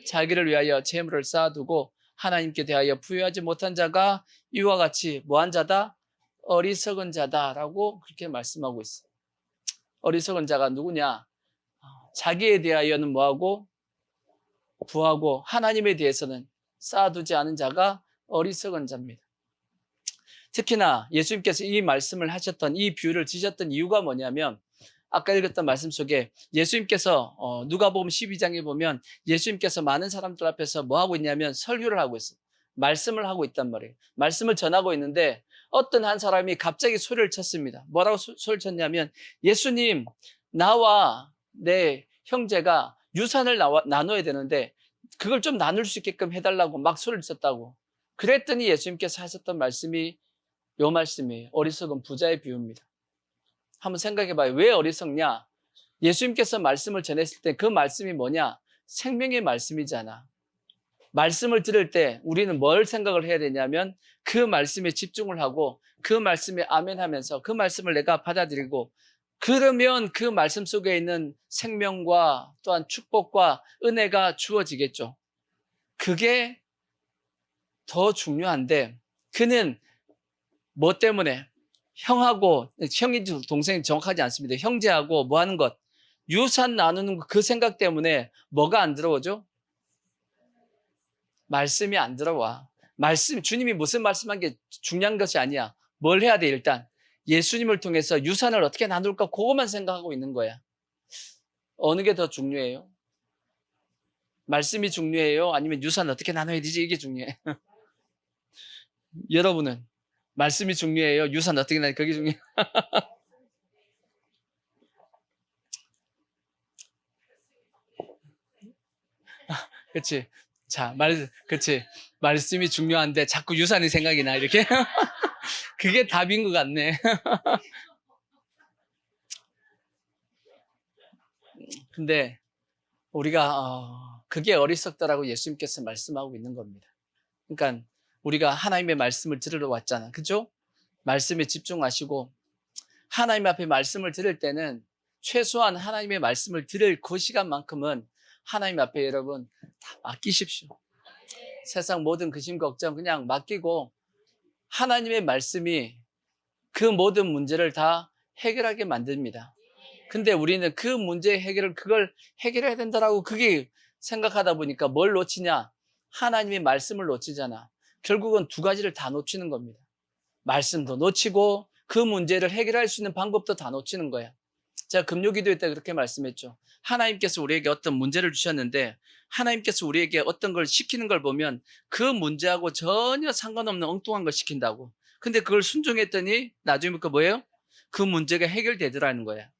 자기를 위하여 재물을 쌓아두고 하나님께 대하여 부여하지 못한 자가 이와 같이 뭐한 자다? 어리석은 자다라고 그렇게 말씀하고 있어요. 어리석은 자가 누구냐? 자기에 대하여는 뭐하고? 부하고 하나님에 대해서는 쌓아두지 않은 자가 어리석은 자입니다. 특히나 예수님께서 이 말씀을 하셨던, 이 비유를 지셨던 이유가 뭐냐면, 아까 읽었던 말씀 속에 예수님께서 누가복음 12장에 보면 예수님께서 많은 사람들 앞에서 뭐 하고 있냐면 설교를 하고 있어요. 말씀을 하고 있단 말이에요. 말씀을 전하고 있는데 어떤 한 사람이 갑자기 소리를 쳤습니다. 뭐라고 소리를 쳤냐면, 예수님, 나와 내 형제가 유산을 나눠야 되는데 그걸 좀 나눌 수 있게끔 해달라고 막 소리를 쳤다고. 그랬더니 예수님께서 하셨던 말씀이 요 말씀이에요. 어리석은 부자의 비유입니다. 한번 생각해봐요. 왜 어리석냐? 예수님께서 말씀을 전했을 때 그 말씀이 뭐냐? 생명의 말씀이잖아. 말씀을 들을 때 우리는 뭘 생각을 해야 되냐면 그 말씀에 집중을 하고 그 말씀에 아멘 하면서 그 말씀을 내가 받아들이고, 그러면 그 말씀 속에 있는 생명과 또한 축복과 은혜가 주어지겠죠. 그게 더 중요한데, 그는 뭐 때문에? 형인지 동생이 정확하지 않습니다. 형제하고 뭐 하는 것? 유산 나누는 그 생각 때문에 뭐가 안 들어오죠? 말씀이 안 들어와. 주님이 무슨 말씀한 게 중요한 것이 아니야. 뭘 해야 돼, 일단? 예수님을 통해서 유산을 어떻게 나눌까? 그것만 생각하고 있는 거야. 어느 게 더 중요해요? 말씀이 중요해요? 아니면 유산 어떻게 나눠야 되지? 이게 중요해. 여러분은 말씀이 중요해요? 유산 어떻게 나눠야 돼? 그게 중요해요? 그치? 자, 그치? 말씀이 중요한데 자꾸 유산이 생각이 나, 이렇게? 그게 답인 것 같네. 근데 우리가 그게 어리석다라고 예수님께서 말씀하고 있는 겁니다. 그러니까 우리가 하나님의 말씀을 들으러 왔잖아. 그죠? 말씀에 집중하시고 하나님 앞에 말씀을 들을 때는 최소한 하나님의 말씀을 들을 그 시간만큼은 하나님 앞에 여러분 다 맡기십시오. 세상 모든 근심 걱정 그냥 맡기고 하나님의 말씀이 그 모든 문제를 다 해결하게 만듭니다. 근데 우리는 그 문제의 그걸 해결해야 된다라고 그게 생각하다 보니까 뭘 놓치냐? 하나님의 말씀을 놓치잖아. 결국은 두 가지를 다 놓치는 겁니다. 말씀도 놓치고 그 문제를 해결할 수 있는 방법도 다 놓치는 거야. 제가 금요기도회 때 그렇게 말씀했죠. 하나님께서 우리에게 어떤 문제를 주셨는데 하나님께서 우리에게 어떤 걸 시키는 걸 보면 그 문제하고 전혀 상관없는 엉뚱한 걸 시킨다고. 근데 그걸 순종했더니 나중에 보니까 뭐예요? 그 문제가 해결되더라는 거야.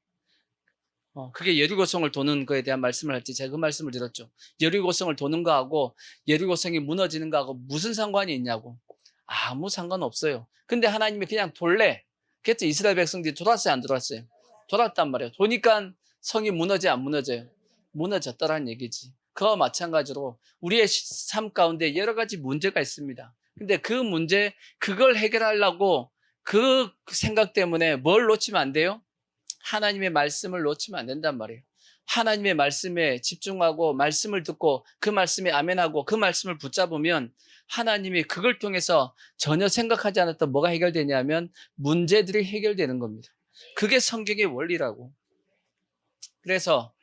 그게 여리고성을 도는 거에 대한 말씀을 할 때 제가 그 말씀을 들었죠. 여리고성을 도는 거하고 여리고성이 무너지는 거하고 무슨 상관이 있냐고. 아무 상관없어요. 근데 하나님이 그냥 돌래. 그래서 이스라엘 백성들이 돌았어요, 안 돌았어요? 돌았단 말이에요. 도니까 성이 무너져, 안 무너져요? 무너졌다라는 얘기지. 그와 마찬가지로 우리의 삶 가운데 여러 가지 문제가 있습니다. 근데 그 문제, 그걸 해결하려고 그 생각 때문에 뭘 놓치면 안 돼요? 하나님의 말씀을 놓치면 안 된단 말이에요. 하나님의 말씀에 집중하고 말씀을 듣고 그 말씀에 아멘하고 그 말씀을 붙잡으면 하나님이 그걸 통해서 전혀 생각하지 않았던 뭐가 해결되냐면 문제들이 해결되는 겁니다. 그게 성경의 원리라고. 그래서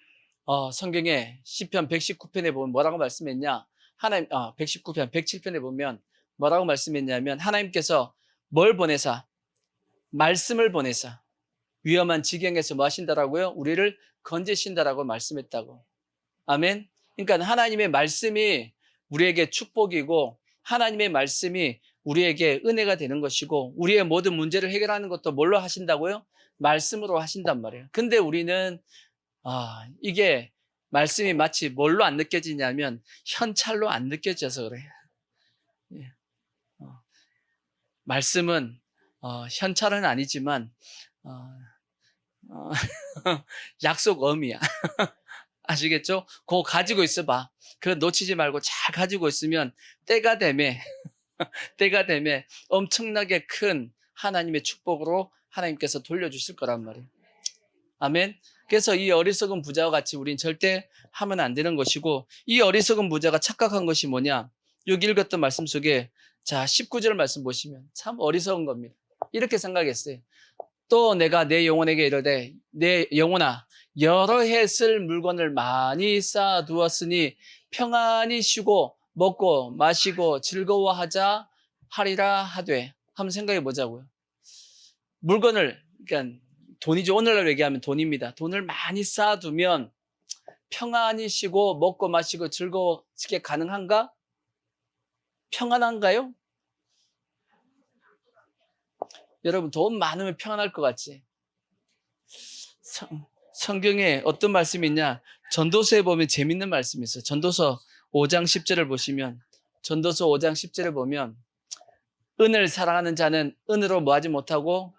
성경에 시편 119편에 보면 뭐라고 말씀했냐? 119편, 107편에 보면 뭐라고 말씀했냐면 하나님께서 뭘 보내사? 말씀을 보내사 위험한 지경에서 뭐 하신다라고요? 우리를 건지신다라고 말씀했다고. 아멘. 그러니까 하나님의 말씀이 우리에게 축복이고 하나님의 말씀이 우리에게 은혜가 되는 것이고 우리의 모든 문제를 해결하는 것도 뭘로 하신다고요? 말씀으로 하신단 말이에요. 근데 우리는 이게 말씀이 마치 뭘로 안 느껴지냐면 현찰로 안 느껴져서 그래요. 말씀은 현찰은 아니지만 어, 어, 약속어미야. 아시겠죠? 그거 가지고 있어봐. 그거 놓치지 말고 잘 가지고 있으면 때가 되면 엄청나게 큰 하나님의 축복으로 하나님께서 돌려주실 거란 말이에요. 아멘. 그래서 이 어리석은 부자와 같이 우린 절대 하면 안 되는 것이고, 이 어리석은 부자가 착각한 것이 뭐냐? 여기 읽었던 말씀 속에, 자, 19절 말씀 보시면 참 어리석은 겁니다. 이렇게 생각했어요. 또 내가 내 영혼에게 이르되, 내 영혼아, 여러 해 쓸 물건을 많이 쌓아두었으니 평안히 쉬고 먹고 마시고 즐거워하자 하리라 하되. 한번 생각해 보자고요. 물건을, 그러니까 돈이죠. 오늘날 얘기하면 돈입니다. 돈을 많이 쌓아두면 평안히 쉬고 먹고 마시고 즐거워지게 가능한가? 평안한가요? 여러분, 돈 많으면 평안할 것 같지? 성경에 어떤 말씀이 있냐? 전도서에 보면 재밌는 말씀이 있어요. 전도서 5장 10절을 보시면, 전도서 5장 10절을 보면, 은을 사랑하는 자는 은으로 뭐하지 못하고,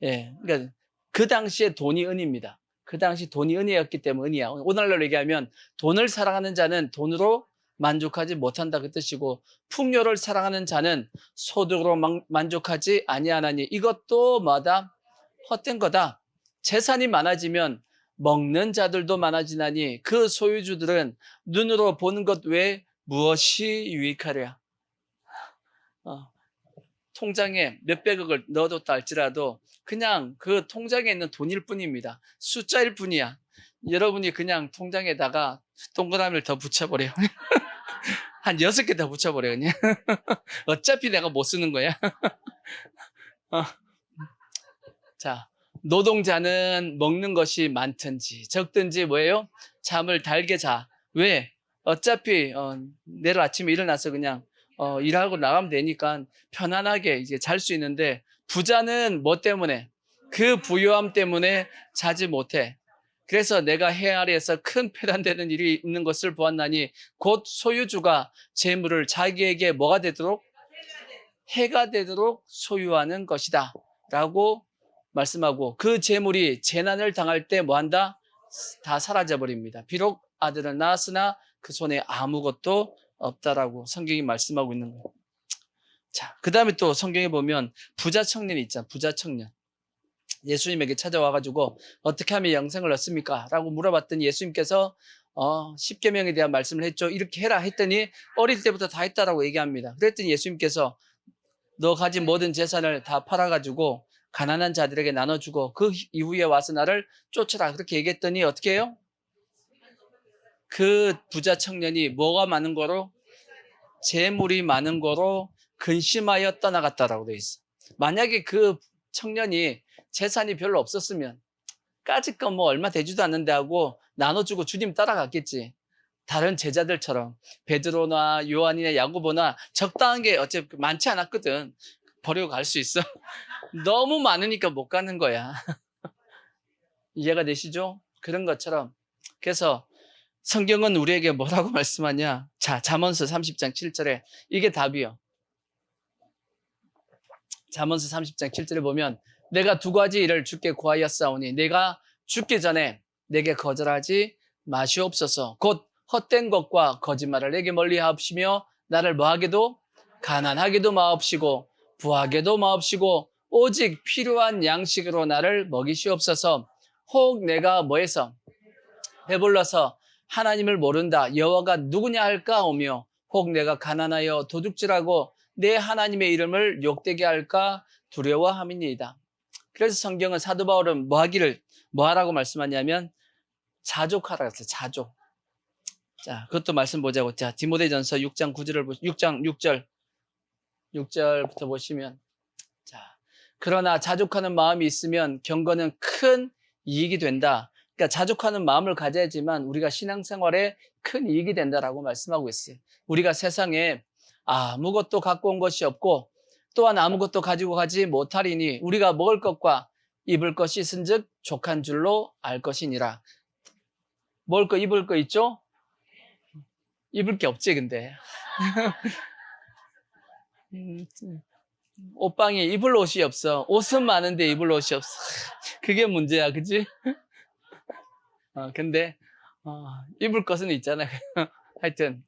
그러니까 그 당시에 돈이 은입니다. 그 당시 돈이 은이었기 때문에 은이야. 오늘날로 얘기하면 돈을 사랑하는 자는 돈으로 만족하지 못한다 그 뜻이고, 풍요를 사랑하는 자는 소득으로 만족하지 아니하나니 이것도 뭐다? 헛된 거다. 재산이 많아지면 먹는 자들도 많아지나니 그 소유주들은 눈으로 보는 것 외에 무엇이 유익하랴. 통장에 몇백억을 넣어뒀다 할지라도 그냥 그 통장에 있는 돈일 뿐입니다. 숫자일 뿐이야. 여러분이 그냥 통장에다가 동그라미를 더 붙여버려요. 한 6개 더 붙여버려요, 그냥. 어차피 내가 못 쓰는 거야. 자, 노동자는 먹는 것이 많든지 적든지 뭐예요? 잠을 달게 자. 왜? 어차피 내일 아침에 일어나서 그냥 일하고 나가면 되니까 편안하게 이제 잘 수 있는데, 부자는 뭐 때문에? 그 부유함 때문에 자지 못해. 그래서 내가 해 아래에서 큰 폐단되는 일이 있는 것을 보았나니 곧 소유주가 재물을 자기에게 뭐가 되도록? 해가 되도록 소유하는 것이다 라고 말씀하고, 그 재물이 재난을 당할 때 뭐한다? 다 사라져버립니다. 비록 아들은 낳았으나 그 손에 아무것도 없다라고 성경이 말씀하고 있는 거예요. 자, 그 다음에 또 성경에 보면 부자 청년이 있잖아. 부자 청년. 예수님에게 찾아와가지고 어떻게 하면 영생을 얻습니까? 라고 물어봤더니 예수님께서 10계명에 대한 말씀을 했죠. 이렇게 해라 했더니 어릴 때부터 다 했다라고 얘기합니다. 그랬더니 예수님께서 너 가진 모든 재산을 다 팔아가지고 가난한 자들에게 나눠주고 그 이후에 와서 나를 쫓으라 그렇게 얘기했더니 어떻게 해요? 그 부자 청년이 뭐가 많은 거로? 재물이 많은 거로 근심하여 떠나갔다라고 돼 있어. 만약에 그 청년이 재산이 별로 없었으면 까짓 거 뭐 얼마 되지도 않는데 하고 나눠주고 주님 따라갔겠지. 다른 제자들처럼 베드로나 요한이나 야고보나 적당한 게 어차피 많지 않았거든. 버리고 갈 수 있어. 너무 많으니까 못 가는 거야. 이해가 되시죠? 그런 것처럼. 그래서 성경은 우리에게 뭐라고 말씀하냐? 자, 잠언서 30장 7절에 이게 답이요. 잠언서 30장 7절에 보면 내가 두 가지 일을 주께 구하였사오니 내가 죽기 전에 내게 거절하지 마시옵소서. 곧 헛된 것과 거짓말을 내게 멀리 하옵시며 나를 뭐하게도 가난하게도 마옵시고 부하게도 마옵시고 오직 필요한 양식으로 나를 먹이시옵소서. 혹 내가 뭐해서 배불러서 하나님을 모른다 여호와가 누구냐 할까 오며 혹 내가 가난하여 도둑질하고 내 하나님의 이름을 욕되게 할까 두려워함이니이다. 그래서 성경은 사도 바울은 뭐 하라고 말씀하냐면 자족하라고 했어요. 자족. 자, 그것도 말씀 보자고. 자, 디모데전서 6장 6절부터 보시면, 자, 그러나 자족하는 마음이 있으면 경건은 큰 이익이 된다. 그러니까 자족하는 마음을 가져야지만 우리가 신앙생활에 큰 이익이 된다라고 말씀하고 있어요. 우리가 세상에 아무것도 갖고 온 것이 없고 또한 아무것도 가지고 가지 못하리니 우리가 먹을 것과 입을 것이 있은즉 족한 줄로 알 것이니라. 먹을 거 입을 거 있죠? 입을 게 없지 근데. 옷방에 입을 옷이 없어. 옷은 많은데 입을 옷이 없어. 그게 문제야, 그치? 근데 입을 것은 있잖아요. 하여튼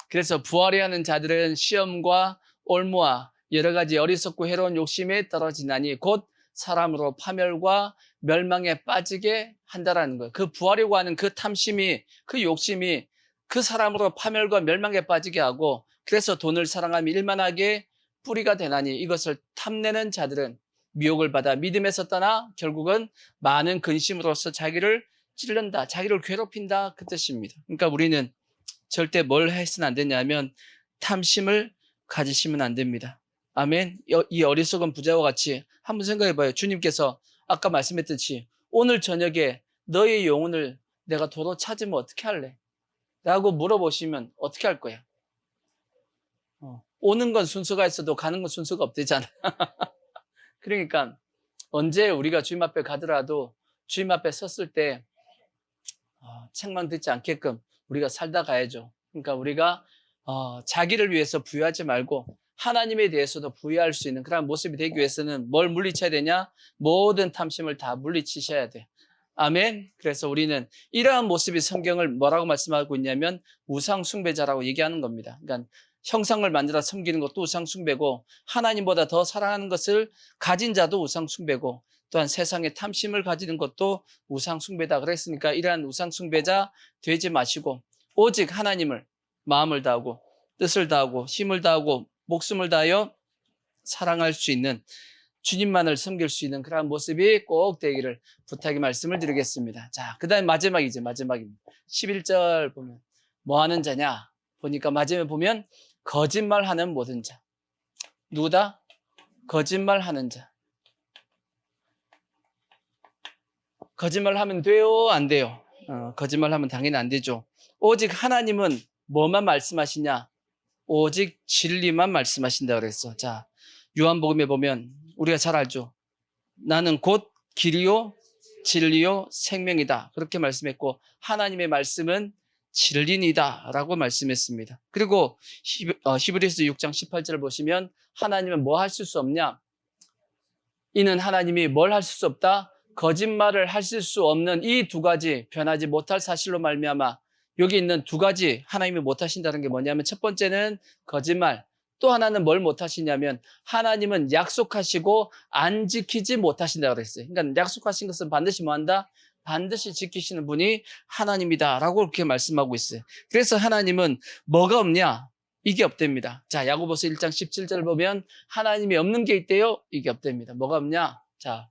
그래서 부활해 하는 자들은 시험과 올무와 여러 가지 어리석고 해로운 욕심에 떨어지나니 곧 사람으로 파멸과 멸망에 빠지게 한다라는 거예요. 그 부활이라고 하는 그 탐심이, 그 욕심이 그 사람으로 파멸과 멸망에 빠지게 하고, 그래서 돈을 사랑하며 일만하게 뿌리가 되나니 이것을 탐내는 자들은 미혹을 받아 믿음에서 떠나 결국은 많은 근심으로써 자기를 찔른다, 자기를 괴롭힌다, 그 뜻입니다. 그러니까 우리는 절대 뭘 해서는 안 되냐면 탐심을 가지시면 안 됩니다. 아멘. 이 어리석은 부자와 같이 한번 생각해 봐요. 주님께서 아까 말씀했듯이 오늘 저녁에 너의 영혼을 내가 도로 찾으면 어떻게 할래? 라고 물어보시면 어떻게 할 거야? 오는 건 순서가 있어도 가는 건 순서가 없대잖아. 그러니까 언제 우리가 주님 앞에 가더라도 주님 앞에 섰을 때 책망 듣지 않게끔 우리가 살다 가야죠. 그러니까 우리가 자기를 위해서 부유하지 말고 하나님에 대해서도 부유할 수 있는 그런 모습이 되기 위해서는 뭘 물리쳐야 되냐? 모든 탐심을 다 물리치셔야 돼. 아멘. 그래서 우리는 이러한 모습이 성경을 뭐라고 말씀하고 있냐면 우상 숭배자라고 얘기하는 겁니다. 그러니까 형상을 만들어 섬기는 것도 우상 숭배고, 하나님보다 더 사랑하는 것을 가진 자도 우상 숭배고, 또한 세상의 탐심을 가지는 것도 우상 숭배다 그랬으니까 이러한 우상 숭배자 되지 마시고 오직 하나님을 마음을 다하고 뜻을 다하고 힘을 다하고 목숨을 다하여 사랑할 수 있는, 주님만을 섬길 수 있는 그런 모습이 꼭 되기를 부탁의 말씀을 드리겠습니다. 자, 그 다음에 마지막이죠. 마지막입니다. 11절 보면 뭐 하는 자냐? 보니까 마지막에 보면 거짓말하는 모든 자. 누구다? 거짓말하는 자. 거짓말하면 돼요? 안 돼요? 거짓말하면 당연히 안 되죠. 오직 하나님은 뭐만 말씀하시냐? 오직 진리만 말씀하신다 그랬어. 자, 요한복음에 보면 우리가 잘 알죠. 나는 곧 길이요 진리요 생명이다, 그렇게 말씀했고 하나님의 말씀은 진리니다 라고 말씀했습니다. 그리고 히브리서 6장 18절을 보시면 하나님은 뭐 하실 수 없냐? 이는 하나님이 뭘 하실 수 없다? 거짓말을 하실 수 없는 이 두 가지 변하지 못할 사실로 말미암아 여기 있는 두 가지 하나님이 못하신다는 게 뭐냐면 첫 번째는 거짓말, 또 하나는 뭘 못하시냐면 하나님은 약속하시고 안 지키지 못하신다고 그랬어요. 그러니까 약속하신 것은 반드시 뭐한다? 반드시 지키시는 분이 하나님이다 라고 그렇게 말씀하고 있어요. 그래서 하나님은 뭐가 없냐? 이게 없답니다. 자, 야고보서 1장 17절 보면 하나님이 없는 게 있대요? 이게 없답니다. 뭐가 없냐? 자,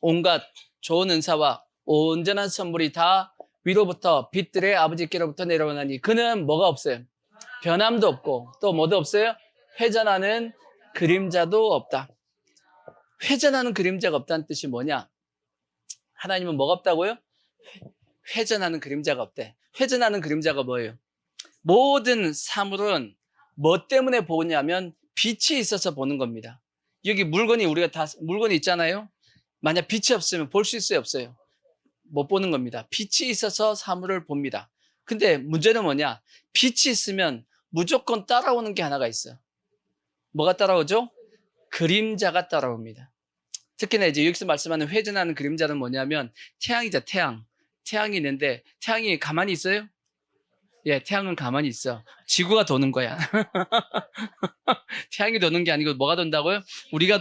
온갖 좋은 은사와 온전한 선물이 다 위로부터 빛들의 아버지께로부터 내려오나니 그는 뭐가 없어요? 변함도 없고 또 뭐도 없어요? 회전하는 그림자도 없다. 회전하는 그림자가 없다는 뜻이 뭐냐? 하나님은 뭐가 없다고요? 회전하는 그림자가 없대. 회전하는 그림자가 뭐예요? 모든 사물은 뭐 때문에 보냐면 빛이 있어서 보는 겁니다. 여기 물건이 우리가 다 물건이 있잖아요. 만약 빛이 없으면 볼 수 있어요, 없어요? 못 보는 겁니다. 빛이 있어서 사물을 봅니다. 근데 문제는 뭐냐? 빛이 있으면 무조건 따라오는 게 하나가 있어요. 뭐가 따라오죠? 그림자가 따라옵니다. 특히나 이제 여기서 말씀하는 회전하는 그림자는 뭐냐면 태양이죠, 태양. 태양이 있는데 태양이 가만히 있어요? 예, 태양은 가만히 있어. 지구가 도는 거야. 태양이 도는 게 아니고 뭐가 돈다고요? 우리가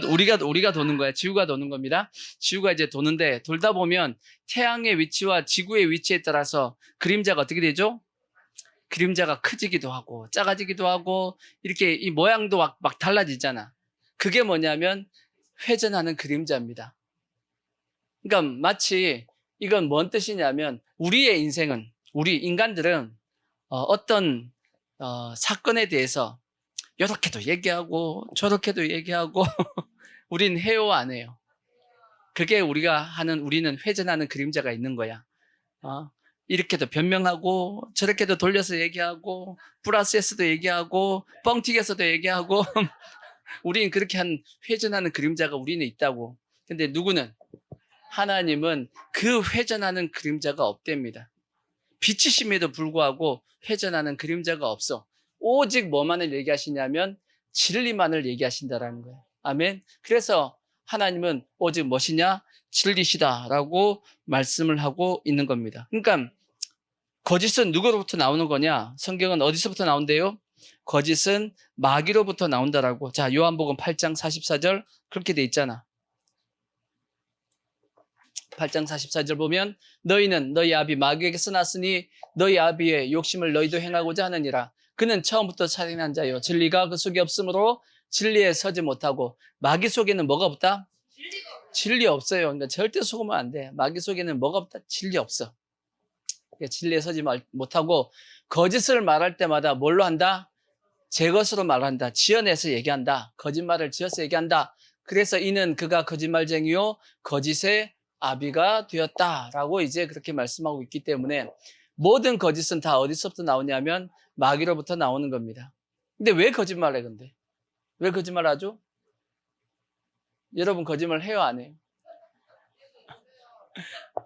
도는 거야. 지구가 도는 겁니다. 지구가 이제 도는데 돌다 보면 태양의 위치와 지구의 위치에 따라서 그림자가 어떻게 되죠? 그림자가 커지기도 하고 작아지기도 하고 이렇게 이 모양도 막 달라지잖아. 그게 뭐냐면 회전하는 그림자입니다. 그러니까 마치 이건 뭔 뜻이냐면 우리의 인생은, 우리 인간들은 어떤 사건에 대해서 이렇게도 얘기하고 저렇게도 얘기하고 우린 해요 안 해요? 그게 우리는 회전하는 그림자가 있는 거야. 이렇게도 변명하고 저렇게도 돌려서 얘기하고 플러스에서도 얘기하고 뻥튀기에서도 얘기하고 우리는 그렇게 한 회전하는 그림자가 우리는 있다고. 근데 누구는? 하나님은 그 회전하는 그림자가 없답니다. 빛이심에도 불구하고 회전하는 그림자가 없어. 오직 뭐만을 얘기하시냐면 진리만을 얘기하신다라는 거예요. 아멘. 그래서 하나님은 오직 무엇이냐? 진리시다라고 말씀을 하고 있는 겁니다. 그러니까 거짓은 누구로부터 나오는 거냐? 성경은 어디서부터 나온대요? 거짓은 마귀로부터 나온다라고. 자, 요한복음 8장 44절 그렇게 돼 있잖아. 8장 44절 보면 너희는 너희 아비 마귀에게서 났으니 너희 아비의 욕심을 너희도 행하고자 하느니라. 그는 처음부터 살인한 자요 진리가 그 속에 없으므로 진리에 서지 못하고. 마귀 속에는 뭐가 없다? 진리 없어요. 그러니까 절대 속으면 안 돼. 마귀 속에는 뭐가 없다? 진리 없어. 그러니까 진리에 서지 못하고 거짓을 말할 때마다 뭘로 한다? 제 것으로 말한다. 지어내서 얘기한다. 거짓말을 지어서 얘기한다. 그래서 이는 그가 거짓말쟁이요 거짓의 아비가 되었다라고 이제 그렇게 말씀하고 있기 때문에 모든 거짓은 다 어디서부터 나오냐면 마귀로부터 나오는 겁니다. 근데 왜 거짓말해 근데? 왜 거짓말 하죠? 여러분 거짓말 해요 안 해요?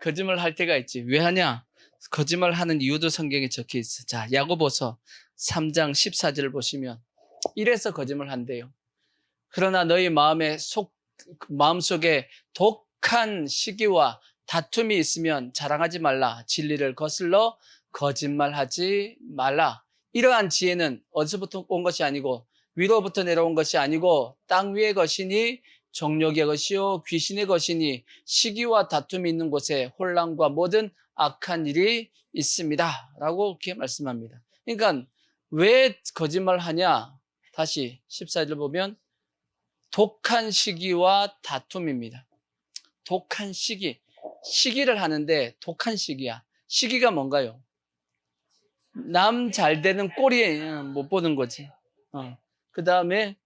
거짓말 할 때가 있지. 왜 하냐? 거짓말 하는 이유도 성경에 적혀 있어. 자, 야고보서 3장 14절을 보시면 이래서 거짓말 한대요. 그러나 너희 마음속에 독한 시기와 다툼이 있으면 자랑하지 말라. 진리를 거슬러 거짓말하지 말라. 이러한 지혜는 어디서부터 온 것이 아니고 위로부터 내려온 것이 아니고 땅 위의 것이니 정욕의 것이요 귀신의 것이니 시기와 다툼이 있는 곳에 혼란과 모든 악한 일이 있습니다. 라고 이렇게 말씀합니다. 그러니까 왜 거짓말하냐? 다시 14절 보면 독한 시기와 다툼입니다. 독한 시기. 시기를 하는데 독한 시기야. 시기가 뭔가요? 남 잘 되는 꼴이 못 보는 거지. 그 다음에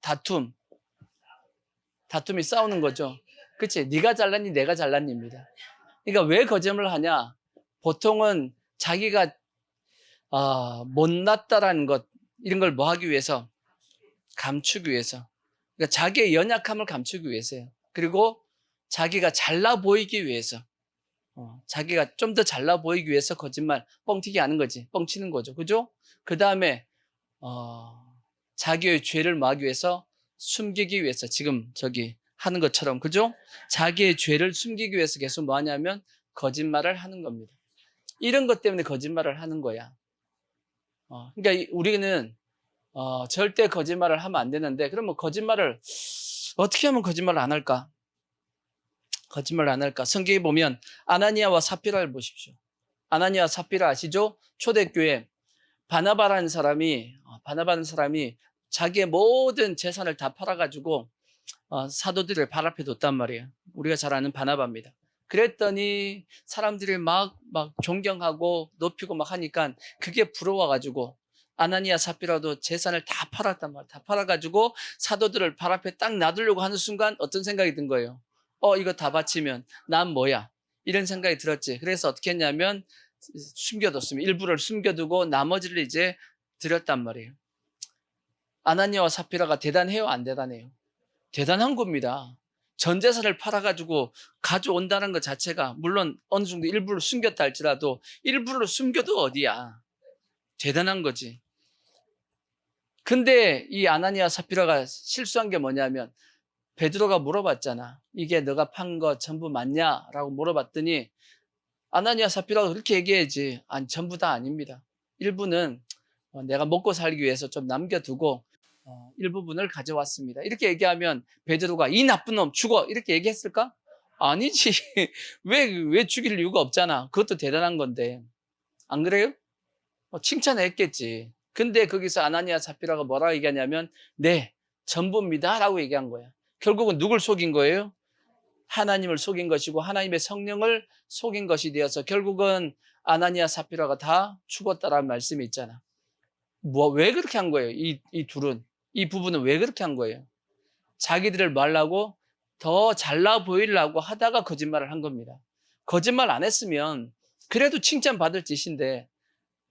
다툼이 싸우는 거죠. 그치? 네가 잘났니 내가 잘났니입니다. 그러니까 왜 거짓말을 하냐? 보통은 자기가 못났다라는 것 이런 걸 뭐 하기 위해서? 감추기 위해서. 그러니까 자기의 연약함을 감추기 위해서요. 그리고 자기가 잘나 보이기 위해서. 자기가 좀 더 잘나 보이기 위해서 거짓말 뻥튀기 하는 거지. 뻥치는 거죠. 그죠? 그 다음에 자기의 죄를 막기 위해서 숨기기 위해서 지금 저기 하는 것처럼 그죠? 자기의 죄를 숨기기 위해서 계속 뭐 하냐면 거짓말을 하는 겁니다. 이런 것 때문에 거짓말을 하는 거야. 그러니까 우리는 절대 거짓말을 하면 안 되는데 그러면 거짓말을 어떻게 하면 거짓말을 안 할까? 거짓말을 안 할까? 성경에 보면 아나니아와 삽비라를 보십시오. 아나니아와 삽비라 아시죠? 초대교회 바나바라는 사람이 자기의 모든 재산을 다 팔아가지고 사도들을 발 앞에 뒀단 말이에요. 우리가 잘 아는 바나바입니다. 그랬더니 사람들이 막 존경하고 높이고 막 하니까 그게 부러워가지고 아나니아 삽비라도 재산을 다 팔았단 말이에요. 다 팔아가지고 사도들을 발 앞에 딱 놔두려고 하는 순간 어떤 생각이 든 거예요? 이거 다 바치면 난 뭐야? 이런 생각이 들었지. 그래서 어떻게 했냐면 숨겨뒀습니다. 일부를 숨겨두고 나머지를 이제 드렸단 말이에요. 아나니아와 삽비라가 대단해요? 안 대단해요? 대단한 겁니다. 전 재산을 팔아가지고 가져온다는 것 자체가 물론 어느 정도 일부를 숨겼다 할지라도 일부를 숨겨도 어디야. 대단한 거지. 근데 이 아나니아 삽비라가 실수한 게 뭐냐면 베드로가 물어봤잖아. 이게 너가 판 거 전부 맞냐라고 물어봤더니 아나니아 삽비라가 그렇게 얘기해야지. 아니 전부 다 아닙니다. 일부는 내가 먹고 살기 위해서 좀 남겨두고 일부분을 가져왔습니다. 이렇게 얘기하면 베드로가 이 나쁜 놈 죽어 이렇게 얘기했을까? 아니지. 왜 죽일 이유가 없잖아. 그것도 대단한 건데 안 그래요? 칭찬했겠지. 근데 거기서 아나니아 삽비라가 뭐라고 얘기하냐면 네 전부입니다 라고 얘기한 거야. 결국은 누굴 속인 거예요? 하나님을 속인 것이고 하나님의 성령을 속인 것이 되어서 결국은 아나니아 삽비라가 다 죽었다라는 말씀이 있잖아. 왜 그렇게 한 거예요? 이 둘은 이 부부는 왜 그렇게 한 거예요? 자기들을 말라고 더 잘나 보이려고 하다가 거짓말을 한 겁니다. 거짓말 안 했으면 그래도 칭찬받을 짓인데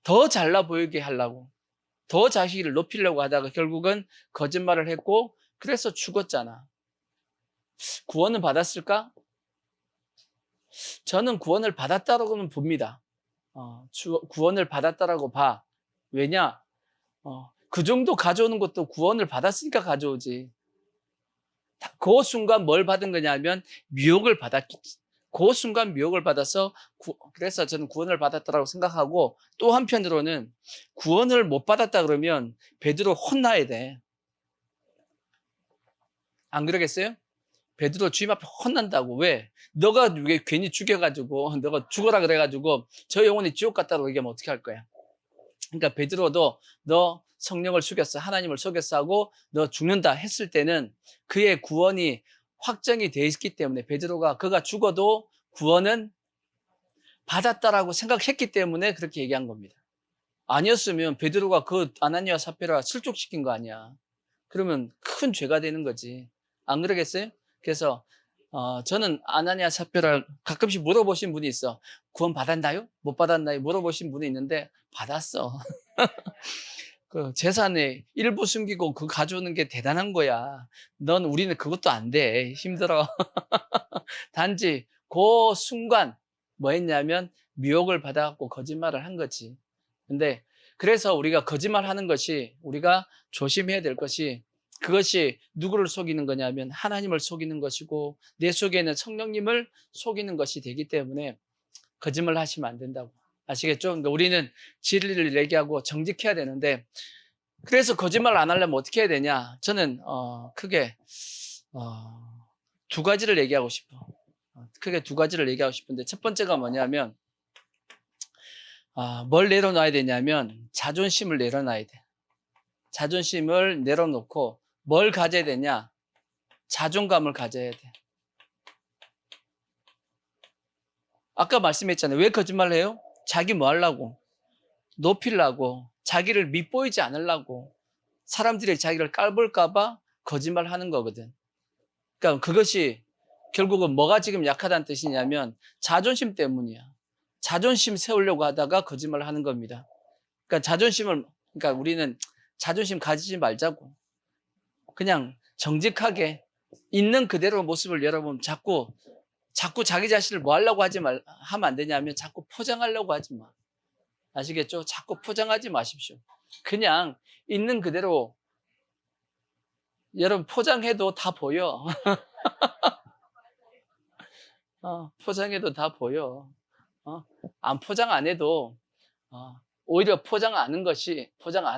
더 잘나 보이게 하려고 더 자기를 높이려고 하다가 결국은 거짓말을 했고 그래서 죽었잖아. 구원은 받았을까? 저는 구원을 받았다고는 봅니다. 구원을 받았다라고 봐. 왜냐? 그 정도 가져오는 것도 구원을 받았으니까 가져오지. 그 순간 뭘 받은 거냐면 미혹을 받았기. 그 순간 미혹을 받아서 그래서 저는 구원을 받았다고 생각하고, 또 한편으로는 구원을 못 받았다 그러면 베드로 혼나야 돼. 안 그러겠어요? 베드로 주님 앞에 혼난다고. 왜? 너가 왜 괜히 죽여가지고 너가 죽어라 그래가지고 저 영혼이 지옥 갔다고 얘기하면 어떻게 할 거야? 그러니까 베드로도 너 성령을 속였어, 하나님을 속였어 하고 너 죽는다 했을 때는 그의 구원이 확정이 돼 있기 때문에, 베드로가 그가 죽어도 구원은 받았다라고 생각했기 때문에 그렇게 얘기한 겁니다. 아니었으면 베드로가 그 아나니아 삽비라 실족시킨 거 아니야. 그러면 큰 죄가 되는 거지. 안 그러겠어요? 그래서 저는 아나니아 삽비라 가끔씩 물어보신 분이 있어. 구원 받았나요? 못 받았나요? 물어보신 분이 있는데 받았어. 그 재산의 일부 숨기고 그거 가져오는 게 대단한 거야. 우리는 그것도 안 돼. 힘들어. 단지 그 순간 뭐 했냐면 미혹을 받아갖고 거짓말을 한 거지. 근데 그래서 우리가 거짓말하는 것이, 우리가 조심해야 될 것이, 그것이 누구를 속이는 거냐면 하나님을 속이는 것이고 내 속에 있는 성령님을 속이는 것이 되기 때문에 거짓말 하시면 안 된다고. 아시겠죠? 그러니까 우리는 진리를 얘기하고 정직해야 되는데, 그래서 거짓말 안 하려면 어떻게 해야 되냐? 저는 크게 두 가지를 얘기하고 싶어. 크게 두 가지를 얘기하고 싶은데, 첫 번째가 뭐냐면 뭘 내려놔야 되냐면 자존심을 내려놔야 돼. 자존심을 내려놓고 뭘 가져야 되냐? 자존감을 가져야 돼. 아까 말씀했잖아요. 왜 거짓말을 해요? 자기 뭐 하려고? 높이려고, 자기를 밉보이지 않으려고, 사람들이 자기를 깔볼까 봐 거짓말하는 거거든. 그러니까 그것이 결국은 뭐가 지금 약하다는 뜻이냐면 자존심 때문이야. 자존심 세우려고 하다가 거짓말을 하는 겁니다. 그러니까 그러니까 우리는 자존심 가지지 말자고. 그냥 정직하게 있는 그대로 모습을, 여러분 자꾸 자기 자신을 뭐 하려고 하면 안 되냐면 자꾸 포장하려고 하지 마. 아시겠죠? 자꾸 포장하지 마십시오. 그냥 있는 그대로, 여러분 포장해도 다 보여. 포장해도 다 보여. 안 포장 안 해도 오히려 포장 안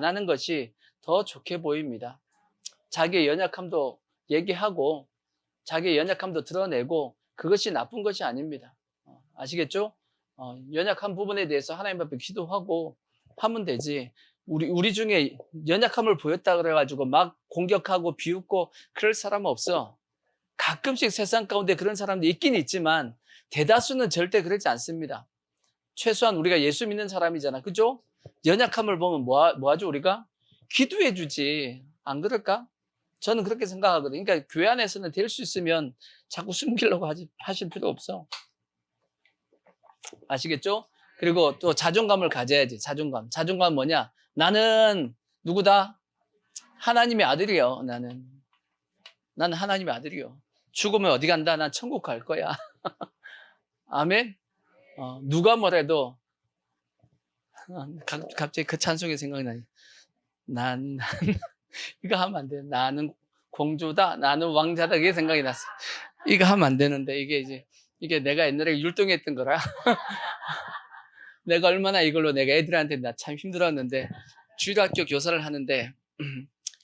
하는 것이 더 좋게 보입니다. 자기의 연약함도 얘기하고 자기의 연약함도 드러내고 그것이 나쁜 것이 아닙니다. 아시겠죠? 연약한 부분에 대해서 하나님 앞에 기도하고 하면 되지. 우리 중에 연약함을 보였다 그래가지고 막 공격하고 비웃고 그럴 사람은 없어. 가끔씩 세상 가운데 그런 사람도 있긴 있지만 대다수는 절대 그러지 않습니다. 최소한 우리가 예수 믿는 사람이잖아. 그죠? 연약함을 보면 뭐 하죠, 우리가? 기도해 주지. 안 그럴까? 저는 그렇게 생각하거든요. 그러니까 교회 안에서는 될 수 있으면 자꾸 숨기려고 하실 필요 없어. 아시겠죠? 그리고 또 자존감을 가져야지. 자존감 뭐냐? 나는 누구다? 하나님의 아들이요. 나는 하나님의 아들이요. 죽으면 어디 간다? 난 천국 갈 거야. 아멘? 누가 뭐래도, 갑자기 그 찬송이 생각나니. 이거 하면 안 돼. 나는 공주다. 나는 왕자다. 이게 생각이 났어. 이거 하면 안 되는데, 이게 내가 옛날에 율동했던 거라. 내가 얼마나 이걸로 내가 애들한테 나 참 힘들었는데, 주일학교 교사를 하는데,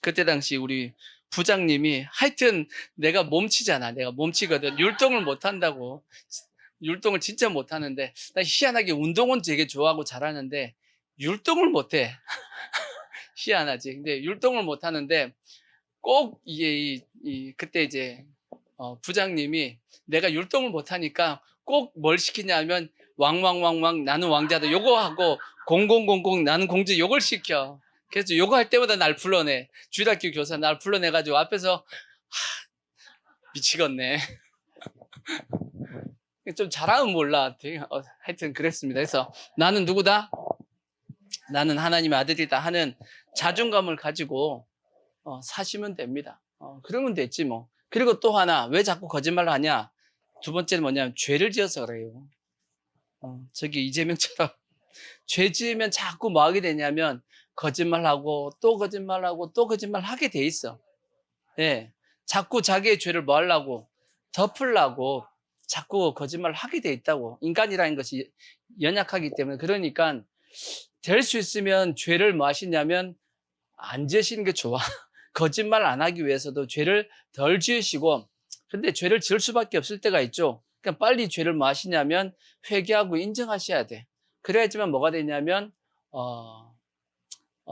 그때 당시 우리 부장님이, 하여튼 내가 몸치잖아. 내가 몸치거든. 율동을 못 한다고. 율동을 진짜 못 하는데, 나 희한하게 운동은 되게 좋아하고 잘하는데 율동을 못 해. 희한하지. 근데 율동을 못 하는데 꼭 그때 이제 부장님이 내가 율동을 못 하니까 꼭 뭘 시키냐면 왕왕왕왕 나는 왕자다 요거 하고 0000 나는 공주 요걸 시켜. 그래서 요거 할 때마다 날 불러내. 주일학교 교사 날 불러내가지고 앞에서 미치겠네. 좀 잘하면 몰라. 하여튼 그랬습니다. 그래서 나는 누구다? 나는 하나님의 아들이다 하는 자존감을 가지고 사시면 됩니다. 그러면 됐지 뭐. 그리고 또 하나, 왜 자꾸 거짓말을 하냐? 두 번째는 뭐냐면 죄를 지어서 그래요. 저기 이재명처럼 죄 지으면 자꾸 뭐 하게 되냐면 거짓말하고 또 거짓말하고 또 거짓말하게 돼 있어. 예. 자꾸 자기의 죄를 뭐 하려고? 덮으려고 자꾸 거짓말을 하게 돼 있다고. 인간이라는 것이 연약하기 때문에. 그러니까 될 수 있으면 죄를 뭐 하시냐면 안 지으시는 게 좋아. 거짓말 안 하기 위해서도 죄를 덜 지으시고, 근데 죄를 지을 수밖에 없을 때가 있죠. 그러니까 빨리 죄를 뭐 하시냐면 회개하고 인정하셔야 돼. 그래야지만 뭐가 되냐면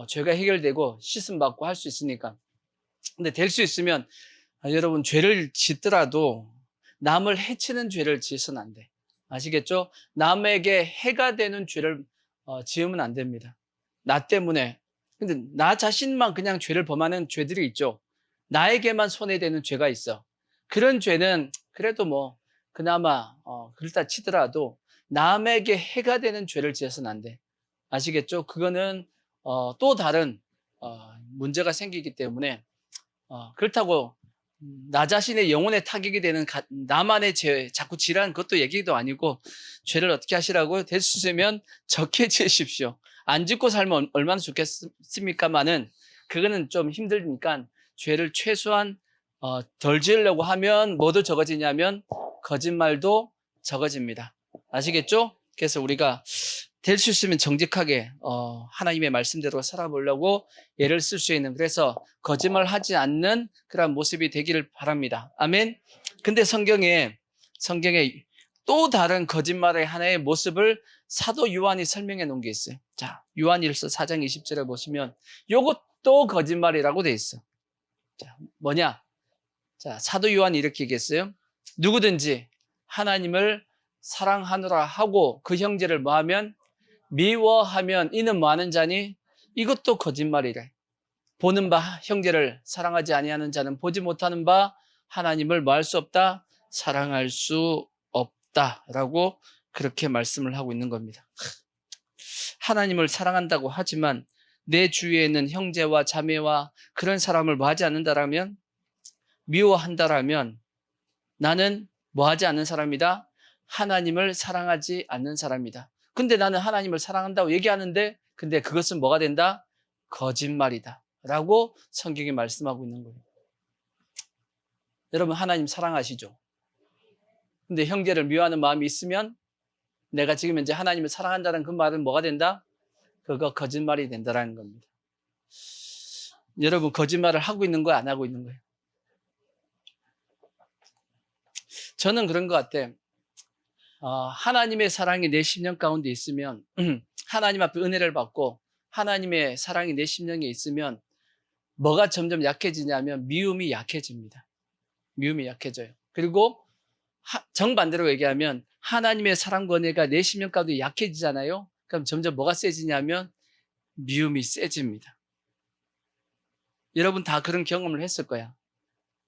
죄가 해결되고 씻음 받고 할 수 있으니까. 근데 될 수 있으면 여러분 죄를 짓더라도 남을 해치는 죄를 지으면 안 돼. 아시겠죠? 남에게 해가 되는 죄를 지으면 안 됩니다. 나 때문에. 근데 나 자신만 그냥 죄를 범하는 죄들이 있죠. 나에게만 손해되는 죄가 있어. 그런 죄는 그래도 뭐 그나마 그렇다 치더라도 남에게 해가 되는 죄를 지어서는 안 돼. 아시겠죠? 그거는 또 다른 문제가 생기기 때문에 그렇다고 나 자신의 영혼에 타격이 되는 나만의 죄 자꾸 지라는 것도 얘기도 아니고, 죄를 어떻게 하시라고요? 될 수 있으면 적게 지으십시오. 안 짓고 살면 얼마나 좋겠습니까마는 그거는 좀 힘드니까 죄를 최소한 덜 지으려고 하면 뭐도 적어지냐면 거짓말도 적어집니다. 아시겠죠? 그래서 우리가 될 수 있으면 정직하게 하나님의 말씀대로 살아보려고 예를 쓸 수 있는, 그래서 거짓말하지 않는 그런 모습이 되기를 바랍니다. 아멘. 근데 성경에 또 다른 거짓말의 하나의 모습을 사도 요한이 설명해 놓은 게 있어요. 자, 요한일서 4장 20절에 보시면 요것도 거짓말이라고 돼 있어. 자, 뭐냐? 자, 사도 요한이 이렇게 얘기했어요. 누구든지 하나님을 사랑하노라 하고 그 형제를 뭐하면 미워하면 이는 뭐하는 자니? 이것도 거짓말이래. 보는 바 형제를 사랑하지 아니하는 자는 보지 못하는 바 하나님을 뭐 할 수 없다? 사랑할 수 없다라고 그렇게 말씀을 하고 있는 겁니다. 하나님을 사랑한다고 하지만 내 주위에 있는 형제와 자매와 그런 사람을 뭐 하지 않는다라면, 미워한다라면 나는 뭐 하지 않는 사람이다? 하나님을 사랑하지 않는 사람이다. 근데 나는 하나님을 사랑한다고 얘기하는데 근데 그것은 뭐가 된다? 거짓말이다 라고 성경이 말씀하고 있는 거예요. 여러분, 하나님 사랑하시죠? 근데 형제를 미워하는 마음이 있으면 내가 지금 현재 하나님을 사랑한다는 그 말은 뭐가 된다? 그거 거짓말이 된다라는 겁니다. 여러분, 거짓말을 하고 있는 거예요? 안 하고 있는 거예요? 저는 그런 것 같아. 하나님의 사랑이 내 심령 가운데 있으면 하나님 앞에 은혜를 받고 하나님의 사랑이 내 심령에 있으면 뭐가 점점 약해지냐면 미움이 약해집니다. 미움이 약해져요. 그리고 정반대로 얘기하면 하나님의 사랑과 은혜가 내 심령 가운데 약해지잖아요. 그럼 점점 뭐가 세지냐면 미움이 세집니다. 여러분 다 그런 경험을 했을 거야.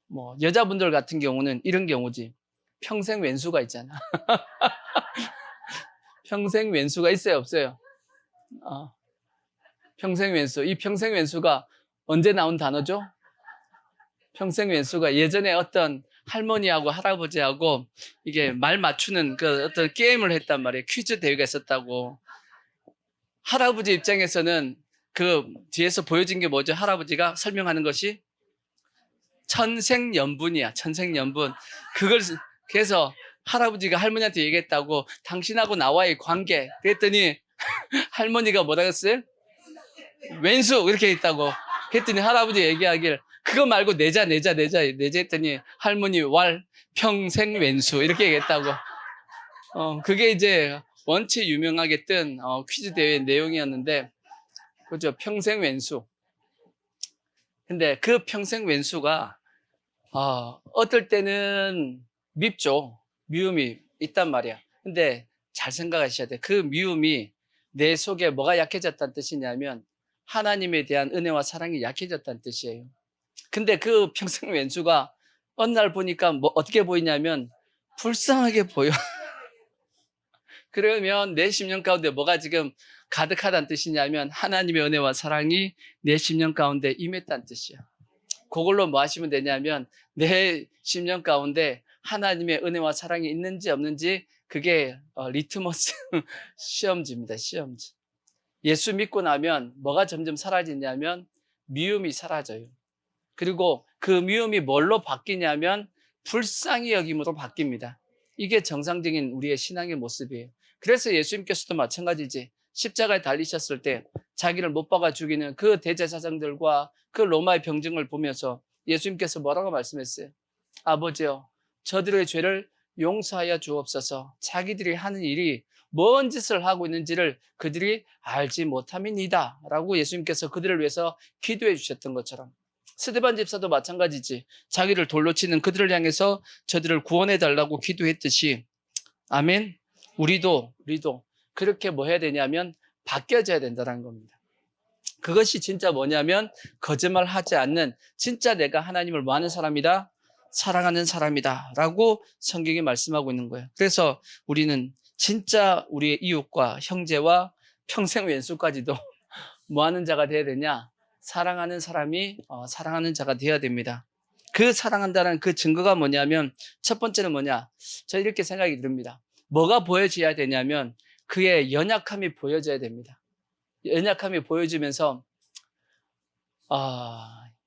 뭐 여자분들 같은 경우는 이런 경우지. 평생 왼수가 있잖아. 평생 왼수가 있어요, 없어요? 평생 왼수. 이 평생 왼수가 언제 나온 단어죠? 평생 왼수가 예전에 어떤 할머니하고 할아버지하고 이게 말 맞추는 그 어떤 게임을 했단 말이에요. 퀴즈 대회가 있었다고. 할아버지 입장에서는 그 뒤에서 보여진 게 뭐죠? 할아버지가 설명하는 것이 천생연분이야. 천생연분. 그걸 그래서 할아버지가 할머니한테 얘기했다고, 당신하고 나와의 관계. 그랬더니 할머니가 뭐라고 했어요? 왼수 이렇게 했다고. 그랬더니 할아버지 얘기하길 그거 말고 내자 했더니 할머니 평생 왼수 이렇게 얘기했다고. 그게 이제 원체 유명하게 뜬 퀴즈 대회 내용이었는데, 그죠? 평생 왼수. 근데 그 평생 왼수가 어떨 때는 밉죠. 미움이 있단 말이야. 근데 잘 생각하셔야 돼. 그 미움이 내 속에 뭐가 약해졌다는 뜻이냐면 하나님에 대한 은혜와 사랑이 약해졌다는 뜻이에요. 근데 그 평생 왼수가 어느 날 보니까 뭐 어떻게 보이냐면 불쌍하게 보여. 그러면 내 심령 가운데 뭐가 지금 가득하다는 뜻이냐면 하나님의 은혜와 사랑이 내 심령 가운데 임했다는 뜻이야. 그걸로 뭐 하시면 되냐면 내 심령 가운데 하나님의 은혜와 사랑이 있는지 없는지 그게 리트머스 시험지입니다. 시험지. 예수 믿고 나면 뭐가 점점 사라지냐면 미움이 사라져요. 그리고 그 미움이 뭘로 바뀌냐면 불쌍히 여김으로 바뀝니다. 이게 정상적인 우리의 신앙의 모습이에요. 그래서 예수님께서도 마찬가지지. 십자가에 달리셨을 때 자기를 못 박아 죽이는 그 대제사장들과 그 로마의 병정을 보면서 예수님께서 뭐라고 말씀했어요? 아버지여, 저들의 죄를 용서하여 주옵소서. 자기들이 하는 일이 뭔 짓을 하고 있는지를 그들이 알지 못함이니이다 라고 예수님께서 그들을 위해서 기도해 주셨던 것처럼, 스데반 집사도 마찬가지지. 자기를 돌로 치는 그들을 향해서 저들을 구원해 달라고 기도했듯이, 아멘. 우리도 그렇게 뭐 해야 되냐면 바뀌어져야 된다는 겁니다. 그것이 진짜 뭐냐면 거짓말하지 않는, 진짜 내가 하나님을 뭐 하는 사람이다? 사랑하는 사람이다 라고 성경이 말씀하고 있는 거예요. 그래서 우리는 진짜 우리의 이웃과 형제와 평생 왼수까지도 뭐 하는 자가 되어야 되냐? 사랑하는 사람이 사랑하는 자가 되어야 됩니다. 그 사랑한다는 그 증거가 뭐냐면, 첫 번째는 뭐냐? 저 이렇게 생각이 듭니다. 뭐가 보여져야 되냐면 그의 연약함이 보여져야 됩니다. 연약함이 보여지면서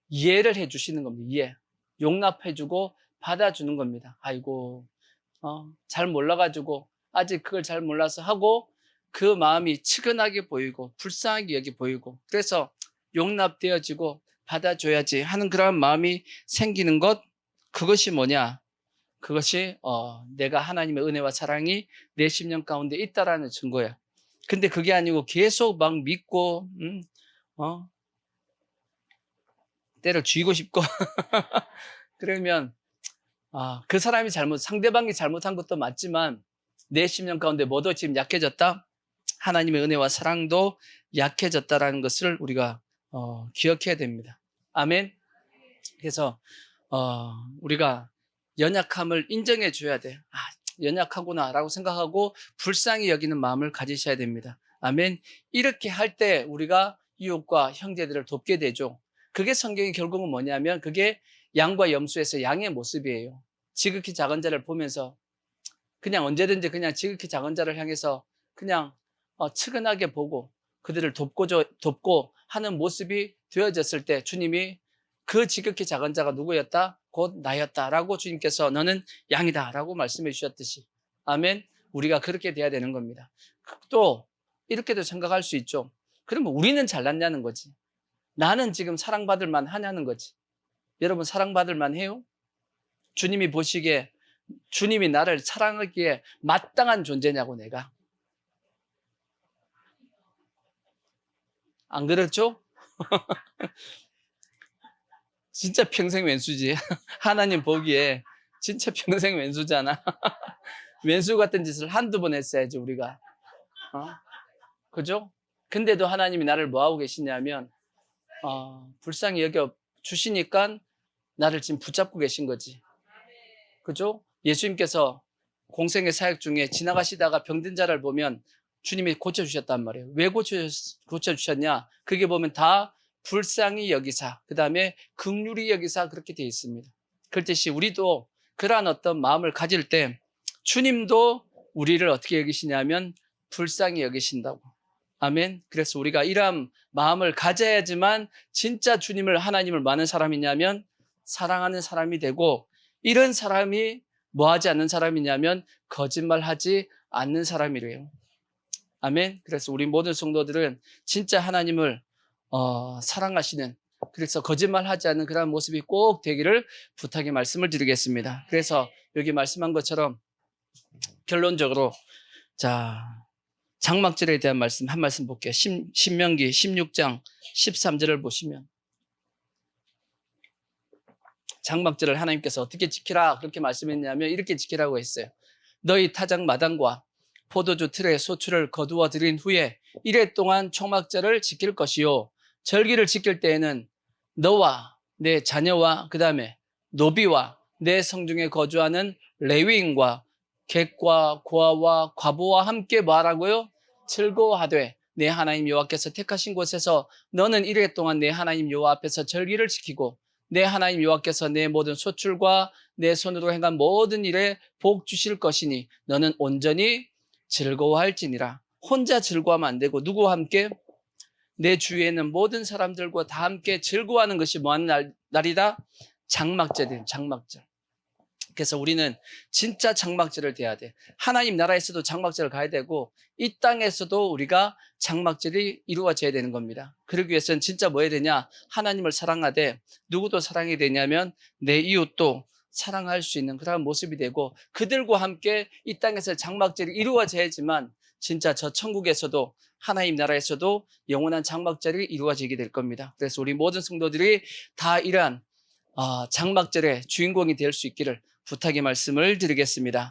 이해를 해주시는 겁니다. 이해, 용납해주고 받아주는 겁니다. 아이고, 잘 몰라가지고 아직 그걸 잘 몰라서 하고, 그 마음이 측은하게 보이고 불쌍하게 여기 보이고, 그래서 용납되어지고 받아줘야지 하는 그런 마음이 생기는 것, 그것이 뭐냐? 그것이 내가 하나님의 은혜와 사랑이 내 심령 가운데 있다라는 증거야. 근데 그게 아니고 계속 막 믿고 때를 쥐고 싶고 그러면 그 사람이 상대방이 잘못한 것도 맞지만 내 심령 가운데 뭐도 지금 약해졌다? 하나님의 은혜와 사랑도 약해졌다라는 것을 우리가 기억해야 됩니다. 아멘. 그래서 우리가 연약함을 인정해 줘야 돼요. 연약하구나 라고 생각하고 불쌍히 여기는 마음을 가지셔야 됩니다. 아멘. 이렇게 할 때 우리가 이웃과 형제들을 돕게 되죠. 그게 성경이 결국은 뭐냐면 그게 양과 염소에서 양의 모습이에요. 지극히 작은 자를 보면서 그냥 언제든지 그냥 지극히 작은 자를 향해서 그냥 측은하게 보고 그들을 돕고 하는 모습이 되어졌을 때 주님이 그 지극히 작은 자가 누구였다? 곧 나였다라고 주님께서 너는 양이다라고 말씀해 주셨듯이, 아멘. 우리가 그렇게 돼야 되는 겁니다. 또 이렇게도 생각할 수 있죠. 그러면 우리는 잘났냐는 거지. 나는 지금 사랑받을 만 하냐는 거지. 여러분, 사랑받을 만 해요? 주님이 보시기에, 주님이 나를 사랑하기에 마땅한 존재냐고. 내가 안 그렇죠? 진짜 평생 왼수지. 하나님 보기에 진짜 평생 왼수잖아. 왼수 같은 짓을 한두 번 했어야지 우리가. 그죠? 근데도 하나님이 나를 뭐하고 계시냐면 불쌍히 여겨 주시니까 나를 지금 붙잡고 계신 거지. 그죠? 예수님께서 공생의 사역 중에 지나가시다가 병든 자를 보면 주님이 고쳐주셨단 말이에요. 왜 고쳐주셨냐? 그게 보면 다 불쌍히 여기사, 그 다음에 긍휼히 여기사, 그렇게 되어 있습니다. 그렇듯이 우리도 그러한 어떤 마음을 가질 때 주님도 우리를 어떻게 여기시냐면 불쌍히 여기신다고. 아멘. 그래서 우리가 이러한 마음을 가져야지만 진짜 주님을, 하나님을 뭐 하는 사람이냐면 사랑하는 사람이 되고, 이런 사람이 뭐 하지 않는 사람이냐면 거짓말하지 않는 사람이래요. 아멘. 그래서 우리 모든 성도들은 진짜 하나님을 사랑하시는, 그래서 거짓말하지 않는 그런 모습이 꼭 되기를 부탁의 말씀을 드리겠습니다. 그래서 여기 말씀한 것처럼 결론적으로 장막절에 대한 말씀 한 말씀 볼게요. 신명기 16장 13절을 보시면 장막절을 하나님께서 어떻게 지키라 그렇게 말씀했냐면 이렇게 지키라고 했어요. 너희 타작 마당과 포도주 틀에 소출을 거두어 들인 후에 1회 동안 초막절을 지킬 것이요, 절기를 지킬 때에는 너와 내 자녀와 그 다음에 노비와 내 성중에 거주하는 레위인과 객과 고아와 과부와 함께 뭐하라고요? 즐거워하되 내 하나님 여호와께서 택하신 곳에서 너는 1회 동안 내 하나님 여호와 앞에서 절기를 지키고 내 하나님 여호와께서 내 모든 소출과 내 손으로 행한 모든 일에 복 주실 것이니 너는 온전히 즐거워할지니라. 혼자 즐거워하면 안 되고 누구와 함께? 내 주위에는 모든 사람들과 다 함께 즐거워하는 것이 뭐하는 날이다? 장막절이에요. 장막절. 그래서 우리는 진짜 장막절을 대해야 돼. 하나님 나라에서도 장막절을 가야 되고 이 땅에서도 우리가 장막절이 이루어져야 되는 겁니다. 그러기 위해서는 진짜 뭐 해야 되냐? 하나님을 사랑하되 누구도 사랑해야 되냐면 내 이웃도 사랑할 수 있는 그런 모습이 되고 그들과 함께 이 땅에서 장막절이 이루어져야지만 진짜 저 천국에서도 하나님 나라에서도 영원한 장막절이 이루어지게 될 겁니다. 그래서 우리 모든 성도들이 다 이러한 장막절의 주인공이 될 수 있기를 부탁의 말씀을 드리겠습니다.